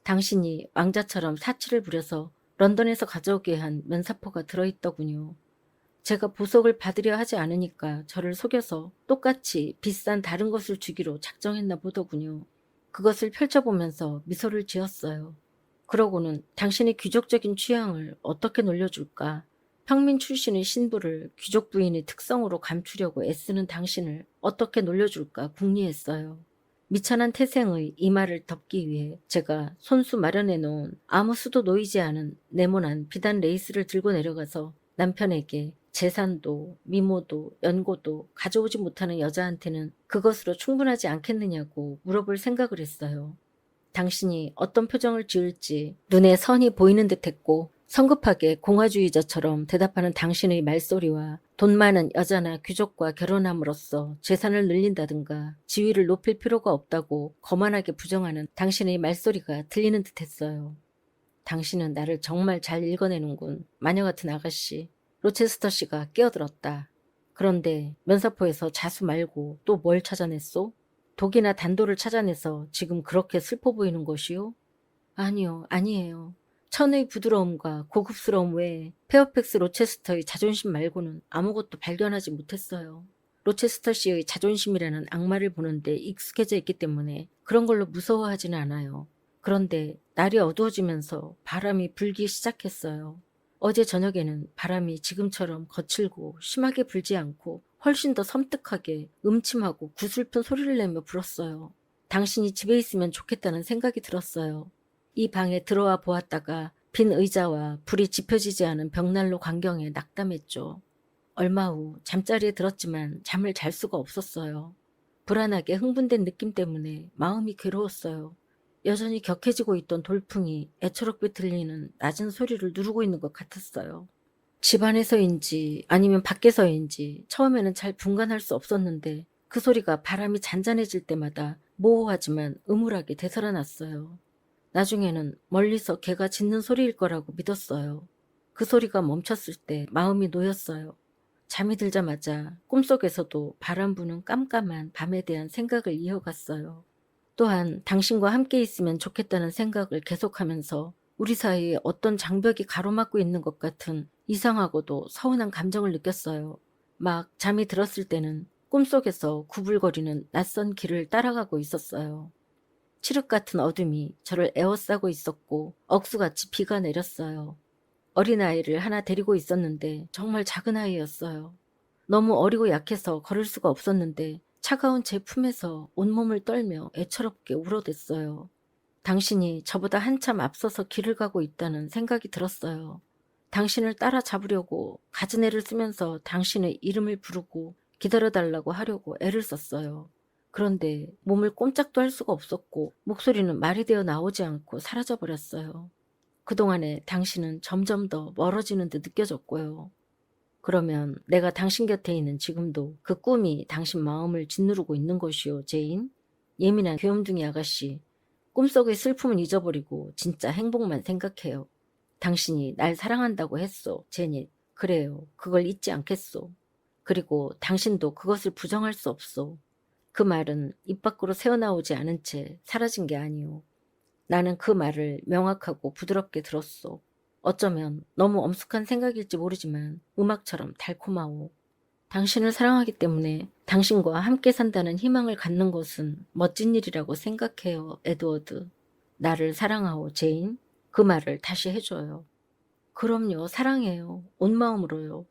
당신이 왕자처럼 사치를 부려서 런던에서 가져오게 한 면사포가 들어있더군요. 제가 보석을 받으려 하지 않으니까 저를 속여서 똑같이 비싼 다른 것을 주기로 작정했나 보더군요. 그것을 펼쳐보면서 미소를 지었어요. 그러고는 당신의 귀족적인 취향을 어떻게 놀려줄까? 평민 출신의 신부를 귀족 부인의 특성으로 감추려고 애쓰는 당신을 어떻게 놀려줄까 궁리했어요. 미천한 태생의 이마를 덮기 위해 제가 손수 마련해 놓은 아무 수도 놓이지 않은 네모난 비단 레이스를 들고 내려가서 남편에게 재산도 미모도 연고도 가져오지 못하는 여자한테는 그것으로 충분하지 않겠느냐고 물어볼 생각을 했어요. 당신이 어떤 표정을 지을지 눈에 선이 보이는 듯했고 성급하게 공화주의자처럼 대답하는 당신의 말소리와 돈 많은 여자나 귀족과 결혼함으로써 재산을 늘린다든가 지위를 높일 필요가 없다고 거만하게 부정하는 당신의 말소리가 들리는 듯했어요. 당신은 나를 정말 잘 읽어내는군. 마녀 같은 아가씨. 로체스터 씨가 끼어들었다. 그런데 면사포에서 자수 말고 또 뭘 찾아냈소? 독이나 단도를 찾아내서 지금 그렇게 슬퍼 보이는 것이요? 아니요, 아니에요. 천의 부드러움과 고급스러움 외에 페어팩스 로체스터의 자존심 말고는 아무것도 발견하지 못했어요. 로체스터 씨의 자존심이라는 악마를 보는데 익숙해져 있기 때문에 그런 걸로 무서워하지는 않아요. 그런데 날이 어두워지면서 바람이 불기 시작했어요. 어제 저녁에는 바람이 지금처럼 거칠고 심하게 불지 않고 훨씬 더 섬뜩하게 음침하고 구슬픈 소리를 내며 불었어요. 당신이 집에 있으면 좋겠다는 생각이 들었어요. 이 방에 들어와 보았다가 빈 의자와 불이 지펴지지 않은 벽난로 광경에 낙담했죠. 얼마 후 잠자리에 들었지만 잠을 잘 수가 없었어요. 불안하게 흥분된 느낌 때문에 마음이 괴로웠어요. 여전히 격해지고 있던 돌풍이 애처롭게 들리는 낮은 소리를 누르고 있는 것 같았어요. 집 안에서인지 아니면 밖에서인지 처음에는 잘 분간할 수 없었는데 그 소리가 바람이 잔잔해질 때마다 모호하지만 음울하게 되살아났어요. 나중에는 멀리서 개가 짖는 소리일 거라고 믿었어요. 그 소리가 멈췄을 때 마음이 놓였어요. 잠이 들자마자 꿈속에서도 바람 부는 깜깜한 밤에 대한 생각을 이어갔어요. 또한 당신과 함께 있으면 좋겠다는 생각을 계속하면서 우리 사이에 어떤 장벽이 가로막고 있는 것 같은 이상하고도 서운한 감정을 느꼈어요. 막 잠이 들었을 때는 꿈속에서 구불거리는 낯선 길을 따라가고 있었어요. 칠흑 같은 어둠이 저를 에워싸고 있었고 억수같이 비가 내렸어요. 어린아이를 하나 데리고 있었는데 정말 작은 아이였어요. 너무 어리고 약해서 걸을 수가 없었는데 차가운 제 품에서 온몸을 떨며 애처롭게 울어댔어요. 당신이 저보다 한참 앞서서 길을 가고 있다는 생각이 들었어요. 당신을 따라잡으려고 갖은 애를 쓰면서 당신의 이름을 부르고 기다려달라고 하려고 애를 썼어요. 그런데 몸을 꼼짝도 할 수가 없었고 목소리는 말이 되어 나오지 않고 사라져버렸어요. 그동안에 당신은 점점 더 멀어지는 듯 느껴졌고요. 그러면 내가 당신 곁에 있는 지금도 그 꿈이 당신 마음을 짓누르고 있는 것이요, 제인? 예민한 귀염둥이 아가씨. 꿈속의 슬픔은 잊어버리고 진짜 행복만 생각해요. 당신이 날 사랑한다고 했소, 제닛. 그래요. 그걸 잊지 않겠소. 그리고 당신도 그것을 부정할 수 없소. 그 말은 입 밖으로 새어나오지 않은 채 사라진 게 아니오. 나는 그 말을 명확하고 부드럽게 들었소. 어쩌면 너무 엄숙한 생각일지 모르지만 음악처럼 달콤하오. 당신을 사랑하기 때문에 당신과 함께 산다는 희망을 갖는 것은 멋진 일이라고 생각해요, 에드워드. 나를 사랑하오, 제인. 그 말을 다시 해줘요. 그럼요, 사랑해요. 온 마음으로요.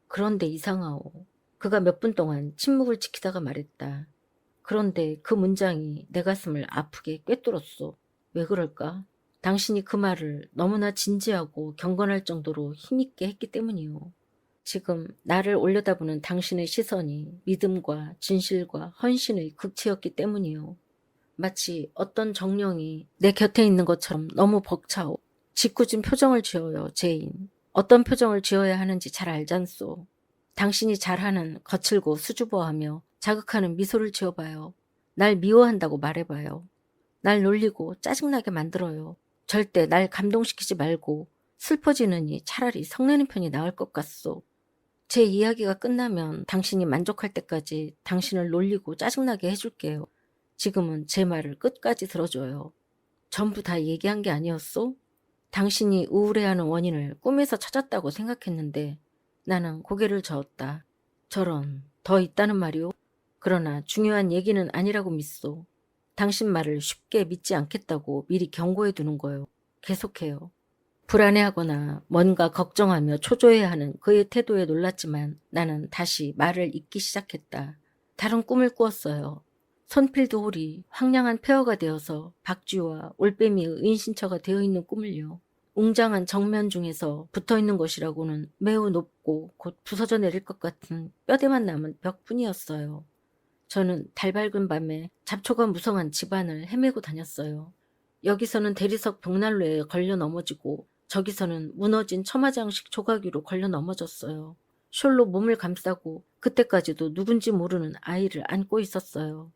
그런데 이상하오. 그가 몇 분 동안 침묵을 지키다가 말했다. 그런데 그 문장이 내 가슴을 아프게 꿰뚫었소. 왜 그럴까? 당신이 그 말을 너무나 진지하고 경건할 정도로 힘있게 했기 때문이요. 지금 나를 올려다보는 당신의 시선이 믿음과 진실과 헌신의 극치였기 때문이요. 마치 어떤 정령이 내 곁에 있는 것처럼 너무 벅차오. 짓궂은 표정을 지어요, 제인. 어떤 표정을 지어야 하는지 잘 알잖소. 당신이 잘하는 거칠고 수줍어하며 자극하는 미소를 지어봐요. 날 미워한다고 말해봐요. 날 놀리고 짜증나게 만들어요. 절대 날 감동시키지 말고 슬퍼지느니 차라리 성내는 편이 나을 것 같소. 제 이야기가 끝나면 당신이 만족할 때까지 당신을 놀리고 짜증나게 해줄게요. 지금은 제 말을 끝까지 들어줘요. 전부 다 얘기한 게 아니었소? 당신이 우울해하는 원인을 꿈에서 찾았다고 생각했는데 나는 고개를 저었다. 저런, 더 있다는 말이오? 그러나 중요한 얘기는 아니라고 믿소. 당신 말을 쉽게 믿지 않겠다고 미리 경고해 두는 거요. 계속해요. 불안해하거나 뭔가 걱정하며 초조해하는 그의 태도에 놀랐지만 나는 다시 말을 잇기 시작했다. 다른 꿈을 꾸었어요. 손필드 홀이 황량한 폐허가 되어서 박쥐와 올빼미의 은신처가 되어 있는 꿈을요. 웅장한 정면 중에서 붙어있는 것이라고는 매우 높고 곧 부서져 내릴 것 같은 뼈대만 남은 벽뿐이었어요. 저는 달 밝은 밤에 잡초가 무성한 집안을 헤매고 다녔어요. 여기서는 대리석 벽난로에 걸려 넘어지고 저기서는 무너진 처마장식 조각 위로 걸려 넘어졌어요. 숄로 몸을 감싸고 그때까지도 누군지 모르는 아이를 안고 있었어요.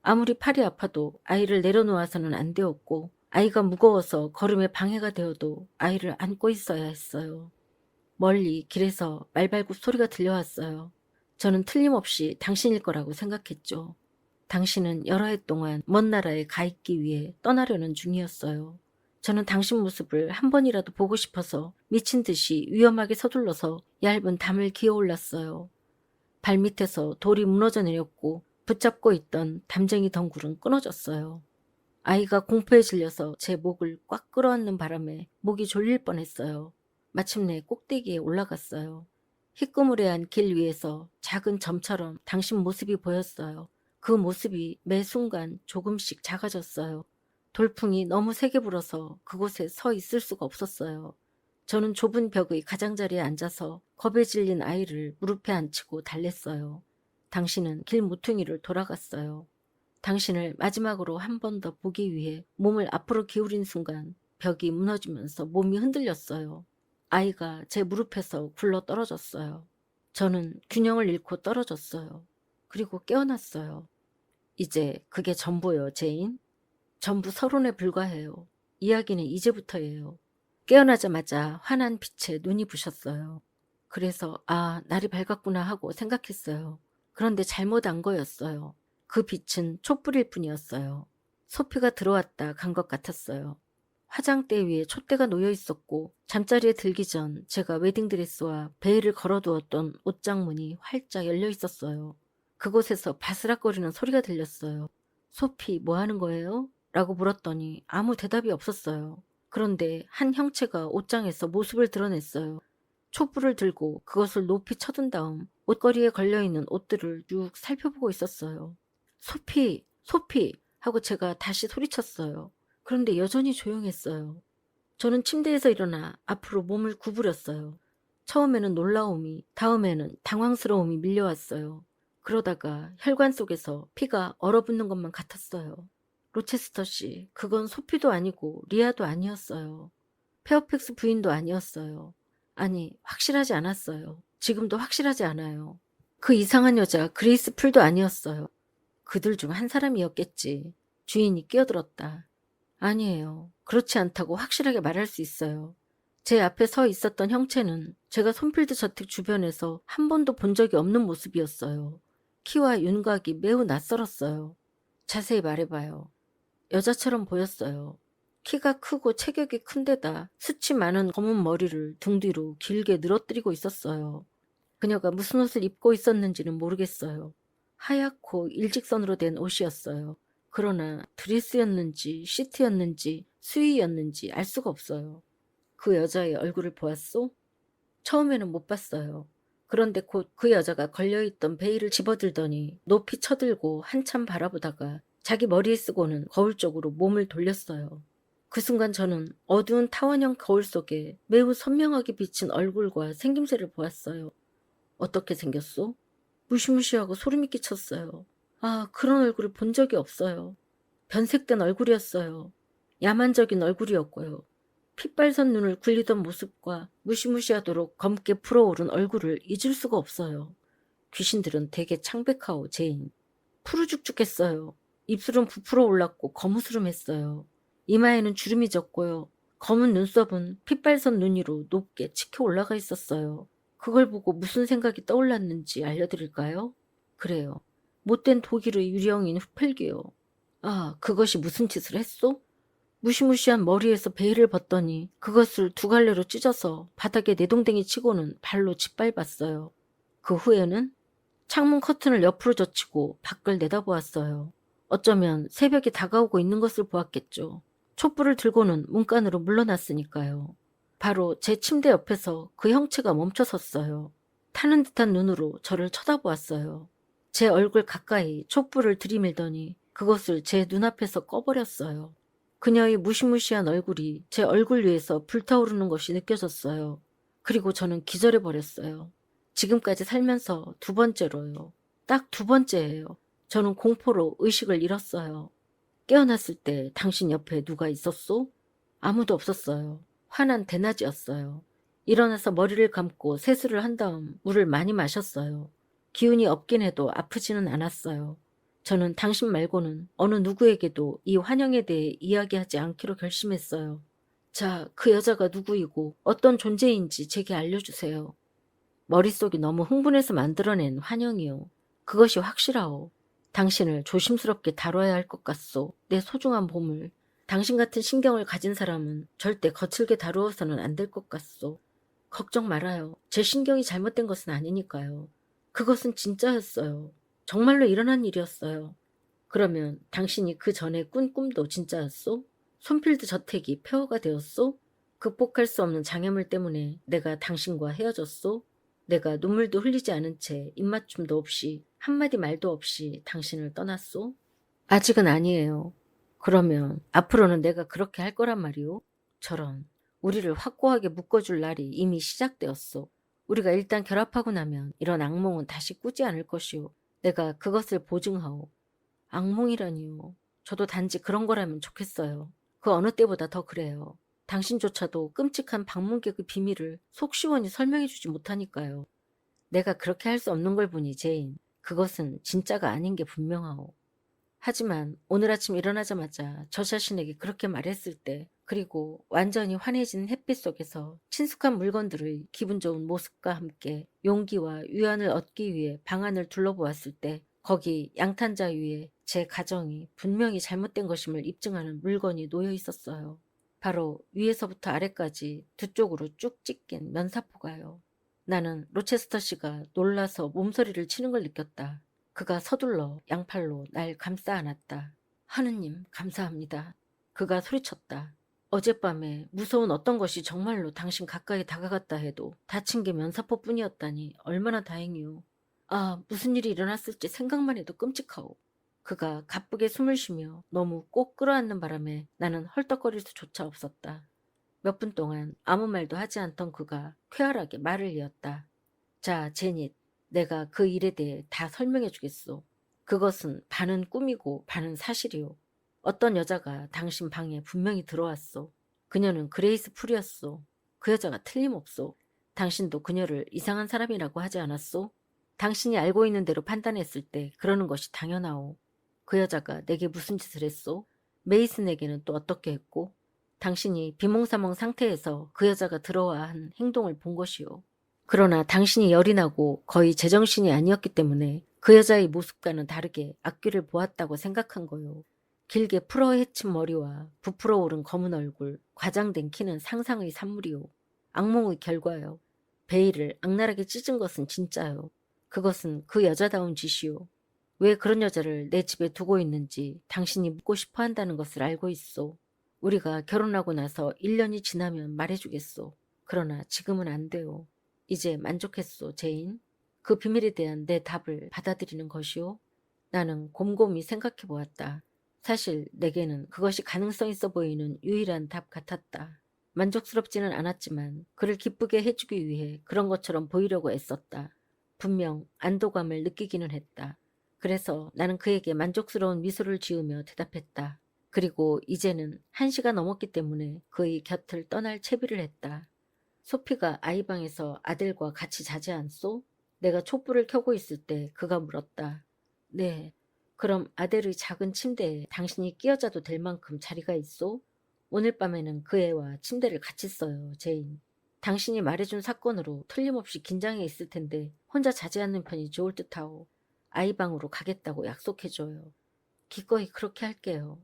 아무리 팔이 아파도 아이를 내려놓아서는 안 되었고 아이가 무거워서 걸음에 방해가 되어도 아이를 안고 있어야 했어요. 멀리 길에서 말발굽 소리가 들려왔어요. 저는 틀림없이 당신일 거라고 생각했죠. 당신은 여러 해 동안 먼 나라에 가 있기 위해 떠나려는 중이었어요. 저는 당신 모습을 한 번이라도 보고 싶어서 미친 듯이 위험하게 서둘러서 얇은 담을 기어올랐어요. 발밑에서 돌이 무너져 내렸고 붙잡고 있던 담쟁이 덩굴은 끊어졌어요. 아이가 공포에 질려서 제 목을 꽉 끌어안는 바람에 목이 졸릴 뻔했어요. 마침내 꼭대기에 올라갔어요. 희끄무레한 길 위에서 작은 점처럼 당신 모습이 보였어요. 그 모습이 매 순간 조금씩 작아졌어요. 돌풍이 너무 세게 불어서 그곳에 서 있을 수가 없었어요. 저는 좁은 벽의 가장자리에 앉아서 겁에 질린 아이를 무릎에 앉히고 달랬어요. 당신은 길 모퉁이를 돌아갔어요. 당신을 마지막으로 한 번 더 보기 위해 몸을 앞으로 기울인 순간 벽이 무너지면서 몸이 흔들렸어요. 아이가 제 무릎에서 굴러 떨어졌어요. 저는 균형을 잃고 떨어졌어요. 그리고 깨어났어요. 이제 그게 전부요, 제인? 전부 서론에 불과해요. 이야기는 이제부터예요. 깨어나자마자 환한 빛에 눈이 부셨어요. 그래서 날이 밝았구나 하고 생각했어요. 그런데 잘못 안 거였어요. 그 빛은 촛불일 뿐이었어요. 소피가 들어왔다 간 것 같았어요. 화장대 위에 촛대가 놓여 있었고 잠자리에 들기 전 제가 웨딩드레스와 베일을 걸어두었던 옷장문이 활짝 열려 있었어요. 그곳에서 바스락거리는 소리가 들렸어요. 소피, 뭐 하는 거예요? 라고 물었더니 아무 대답이 없었어요. 그런데 한 형체가 옷장에서 모습을 드러냈어요. 촛불을 들고 그것을 높이 쳐든 다음 옷걸이에 걸려있는 옷들을 쭉 살펴보고 있었어요. 소피! 소피! 하고 제가 다시 소리쳤어요. 그런데 여전히 조용했어요. 저는 침대에서 일어나 앞으로 몸을 구부렸어요. 처음에는 놀라움이, 다음에는 당황스러움이 밀려왔어요. 그러다가 혈관 속에서 피가 얼어붙는 것만 같았어요. 로체스터 씨, 그건 소피도 아니고 리아도 아니었어요. 페어팩스 부인도 아니었어요. 아니, 확실하지 않았어요. 지금도 확실하지 않아요. 그 이상한 여자 그레이스 풀도 아니었어요. 그들 중 한 사람이었겠지. 주인이 끼어들었다. 아니에요. 그렇지 않다고 확실하게 말할 수 있어요. 제 앞에 서 있었던 형체는 제가 손필드 저택 주변에서 한 번도 본 적이 없는 모습이었어요. 키와 윤곽이 매우 낯설었어요. 자세히 말해봐요. 여자처럼 보였어요. 키가 크고 체격이 큰 데다 숱이 많은 검은 머리를 등 뒤로 길게 늘어뜨리고 있었어요. 그녀가 무슨 옷을 입고 있었는지는 모르겠어요. 하얗고 일직선으로 된 옷이었어요. 그러나 드레스였는지 시트였는지 수의였는지 알 수가 없어요. 그 여자의 얼굴을 보았소? 처음에는 못 봤어요. 그런데 곧 그 여자가 걸려있던 베일을 집어들더니 높이 쳐들고 한참 바라보다가 자기 머리에 쓰고는 거울 쪽으로 몸을 돌렸어요. 그 순간 저는 어두운 타원형 거울 속에 매우 선명하게 비친 얼굴과 생김새를 보았어요. 어떻게 생겼소? 무시무시하고 소름이 끼쳤어요. 그런 얼굴을 본 적이 없어요. 변색된 얼굴이었어요. 야만적인 얼굴이었고요. 핏발선 눈을 굴리던 모습과 무시무시하도록 검게 풀어오른 얼굴을 잊을 수가 없어요. 귀신들은 되게 창백하오, 제인. 푸르죽죽했어요. 입술은 부풀어 올랐고 거무스름했어요. 이마에는 주름이 졌고요. 검은 눈썹은 핏발선 눈 위로 높게 치켜 올라가 있었어요. 그걸 보고 무슨 생각이 떠올랐는지 알려드릴까요? 그래요. 못된 독일의 유령인 후펠기요. 그것이 무슨 짓을 했소? 무시무시한 머리에서 베일을 벗더니 그것을 두 갈래로 찢어서 바닥에 내동댕이 치고는 발로 짓밟았어요. 그 후에는 창문 커튼을 옆으로 젖히고 밖을 내다보았어요. 어쩌면 새벽이 다가오고 있는 것을 보았겠죠. 촛불을 들고는 문간으로 물러났으니까요. 바로 제 침대 옆에서 그 형체가 멈춰섰어요. 타는 듯한 눈으로 저를 쳐다보았어요. 제 얼굴 가까이 촛불을 들이밀더니 그것을 제 눈앞에서 꺼버렸어요. 그녀의 무시무시한 얼굴이 제 얼굴 위에서 불타오르는 것이 느껴졌어요. 그리고 저는 기절해버렸어요. 지금까지 살면서 두 번째로요. 딱 두 번째예요. 저는 공포로 의식을 잃었어요. 깨어났을 때 당신 옆에 누가 있었소? 아무도 없었어요. 환한 대낮이었어요. 일어나서 머리를 감고 세수를 한 다음 물을 많이 마셨어요. 기운이 없긴 해도 아프지는 않았어요. 저는 당신 말고는 어느 누구에게도 이 환영에 대해 이야기하지 않기로 결심했어요. 자, 그 여자가 누구이고 어떤 존재인지 제게 알려주세요. 머릿속이 너무 흥분해서 만들어낸 환영이요. 그것이 확실하오. 당신을 조심스럽게 다뤄야 할 것 같소. 내 소중한 보물. 당신 같은 신경을 가진 사람은 절대 거칠게 다루어서는 안 될 것 같소. 걱정 말아요. 제 신경이 잘못된 것은 아니니까요. 그것은 진짜였어요. 정말로 일어난 일이었어요. 그러면 당신이 그 전에 꾼 꿈도 진짜였소? 손필드 저택이 폐허가 되었소? 극복할 수 없는 장애물 때문에 내가 당신과 헤어졌소? 내가 눈물도 흘리지 않은 채 입맞춤도 없이 한마디 말도 없이 당신을 떠났소? 아직은 아니에요. 그러면 앞으로는 내가 그렇게 할 거란 말이오? 저런, 우리를 확고하게 묶어줄 날이 이미 시작되었소. 우리가 일단 결합하고 나면 이런 악몽은 다시 꾸지 않을 것이오. 내가 그것을 보증하오. 악몽이라니요. 저도 단지 그런 거라면 좋겠어요. 그 어느 때보다 더 그래요. 당신조차도 끔찍한 방문객의 비밀을 속 시원히 설명해주지 못하니까요. 내가 그렇게 할 수 없는 걸 보니 제인, 그것은 진짜가 아닌 게 분명하오. 하지만 오늘 아침 일어나자마자 저 자신에게 그렇게 말했을 때, 그리고 완전히 환해진 햇빛 속에서 친숙한 물건들의 기분 좋은 모습과 함께 용기와 위안을 얻기 위해 방 안을 둘러보았을 때, 거기 양탄자 위에 제 가정이 분명히 잘못된 것임을 입증하는 물건이 놓여 있었어요. 바로 위에서부터 아래까지 두 쪽으로 쭉 찢긴 면사포가요. 나는 로체스터 씨가 놀라서 몸서리를 치는 걸 느꼈다. 그가 서둘러 양팔로 날 감싸 안았다. 하느님 감사합니다. 그가 소리쳤다. 어젯밤에 무서운 어떤 것이 정말로 당신 가까이 다가갔다 해도 다친 게 면사포뿐이었다니 얼마나 다행이오. 아, 무슨 일이 일어났을지 생각만 해도 끔찍하오. 그가 가쁘게 숨을 쉬며 너무 꼭 끌어안는 바람에 나는 헐떡거릴 수조차 없었다. 몇 분 동안 아무 말도 하지 않던 그가 쾌활하게 말을 이었다. 자, 제닛, 내가 그 일에 대해 다 설명해 주겠소. 그것은 반은 꿈이고 반은 사실이오. 어떤 여자가 당신 방에 분명히 들어왔소. 그녀는 그레이스 풀이었소. 그 여자가 틀림없소. 당신도 그녀를 이상한 사람이라고 하지 않았소? 당신이 알고 있는 대로 판단했을 때 그러는 것이 당연하오. 그 여자가 내게 무슨 짓을 했소? 메이슨에게는 또 어떻게 했고? 당신이 비몽사몽 상태에서 그 여자가 들어와 한 행동을 본 것이오. 그러나 당신이 열이 나고 거의 제정신이 아니었기 때문에 그 여자의 모습과는 다르게 앞귀를 보았다고 생각한 거요. 길게 풀어 헤친 머리와 부풀어 오른 검은 얼굴, 과장된 키는 상상의 산물이요. 악몽의 결과요. 베일을 악랄하게 찢은 것은 진짜요. 그것은 그 여자다운 짓이요. 왜 그런 여자를 내 집에 두고 있는지 당신이 묻고 싶어 한다는 것을 알고 있소. 우리가 결혼하고 나서 1년이 지나면 말해주겠소. 그러나 지금은 안 돼요. 이제 만족했소, 제인. 그 비밀에 대한 내 답을 받아들이는 것이오. 나는 곰곰이 생각해 보았다. 사실 내게는 그것이 가능성 있어 보이는 유일한 답 같았다. 만족스럽지는 않았지만 그를 기쁘게 해주기 위해 그런 것처럼 보이려고 애썼다. 분명 안도감을 느끼기는 했다. 그래서 나는 그에게 만족스러운 미소를 지으며 대답했다. 그리고 이제는 1시가 넘었기 때문에 그의 곁을 떠날 채비를 했다. 소피가 아이방에서 아들과 같이 자지 않소? 내가 촛불을 켜고 있을 때 그가 물었다. 네. 그럼 아델의 작은 침대에 당신이 끼어자도 될 만큼 자리가 있소? 오늘 밤에는 그 애와 침대를 같이 써요, 제인. 당신이 말해준 사건으로 틀림없이 긴장해 있을 텐데 혼자 자지 않는 편이 좋을 듯하오. 아이방으로 가겠다고 약속해줘요. 기꺼이 그렇게 할게요.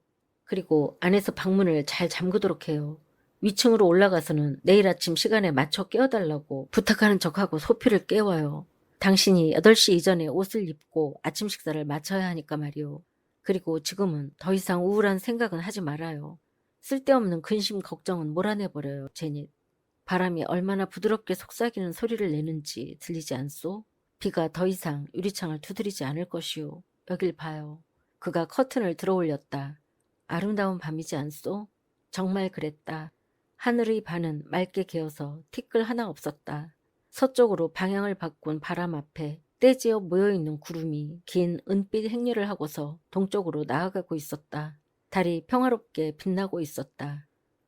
그리고 안에서 방문을 잘 잠그도록 해요. 위층으로 올라가서는 내일 아침 시간에 맞춰 깨워달라고 부탁하는 척하고 소피를 깨워요. 당신이 8시 이전에 옷을 입고 아침 식사를 마쳐야 하니까 말이오. 그리고 지금은 더 이상 우울한 생각은 하지 말아요. 쓸데없는 근심 걱정은 몰아내버려요, 제닛. 바람이 얼마나 부드럽게 속삭이는 소리를 내는지 들리지 않소? 비가 더 이상 유리창을 두드리지 않을 것이오. 여길 봐요. 그가 커튼을 들어올렸다. 아름다운 밤이지 않소? 정말 그랬다. 하늘의 반은 맑게 개어서 티끌 하나 없었다. 서쪽으로 방향을 바꾼 바람 앞에 떼지어 모여있는 구름이 긴 은빛 행렬을 하고서 동쪽으로 나아가고 있었다. 달이 평화롭게 빛나고 있었다.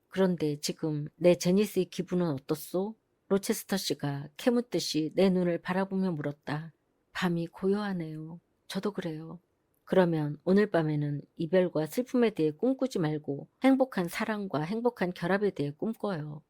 그런데 지금 내 제니스의 기분은 어떻소? 로체스터 씨가 캐묻듯이 내 눈을 바라보며 물었다. 밤이 고요하네요. 저도 그래요. 그러면 오늘 밤에는 이별과 슬픔에 대해 꿈꾸지 말고 행복한 사랑과 행복한 결합에 대해 꿈꿔요.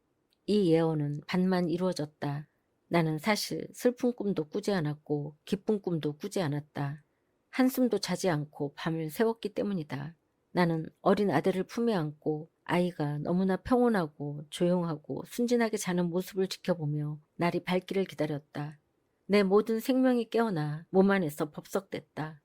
이 예언은 반만 이루어졌다. 나는 사실 슬픈 꿈도 꾸지 않았고 기쁜 꿈도 꾸지 않았다. 한숨도 자지 않고 밤을 새웠기 때문이다. 나는 어린 아들을 품에 안고 아이가 너무나 평온하고 조용하고 순진하게 자는 모습을 지켜보며 날이 밝기를 기다렸다. 내 모든 생명이 깨어나 몸 안에서 법석댔다.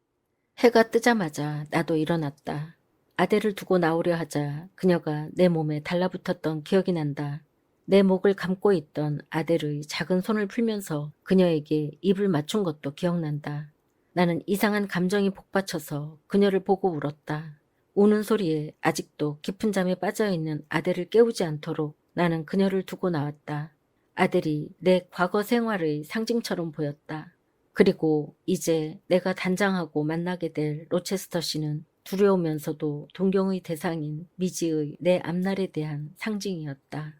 해가 뜨자마자 나도 일어났다. 아들을 두고 나오려 하자 그녀가 내 몸에 달라붙었던 기억이 난다. 내 목을 감고 있던 아들의 작은 손을 풀면서 그녀에게 입을 맞춘 것도 기억난다. 나는 이상한 감정이 복받쳐서 그녀를 보고 울었다. 우는 소리에 아직도 깊은 잠에 빠져있는 아들을 깨우지 않도록 나는 그녀를 두고 나왔다. 아들이 내 과거 생활의 상징처럼 보였다. 그리고 이제 내가 단장하고 만나게 될 로체스터 씨는 두려우면서도 동경의 대상인 미지의 내 앞날에 대한 상징이었다.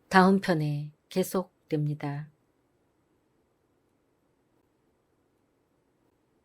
다음 편에 계속됩니다.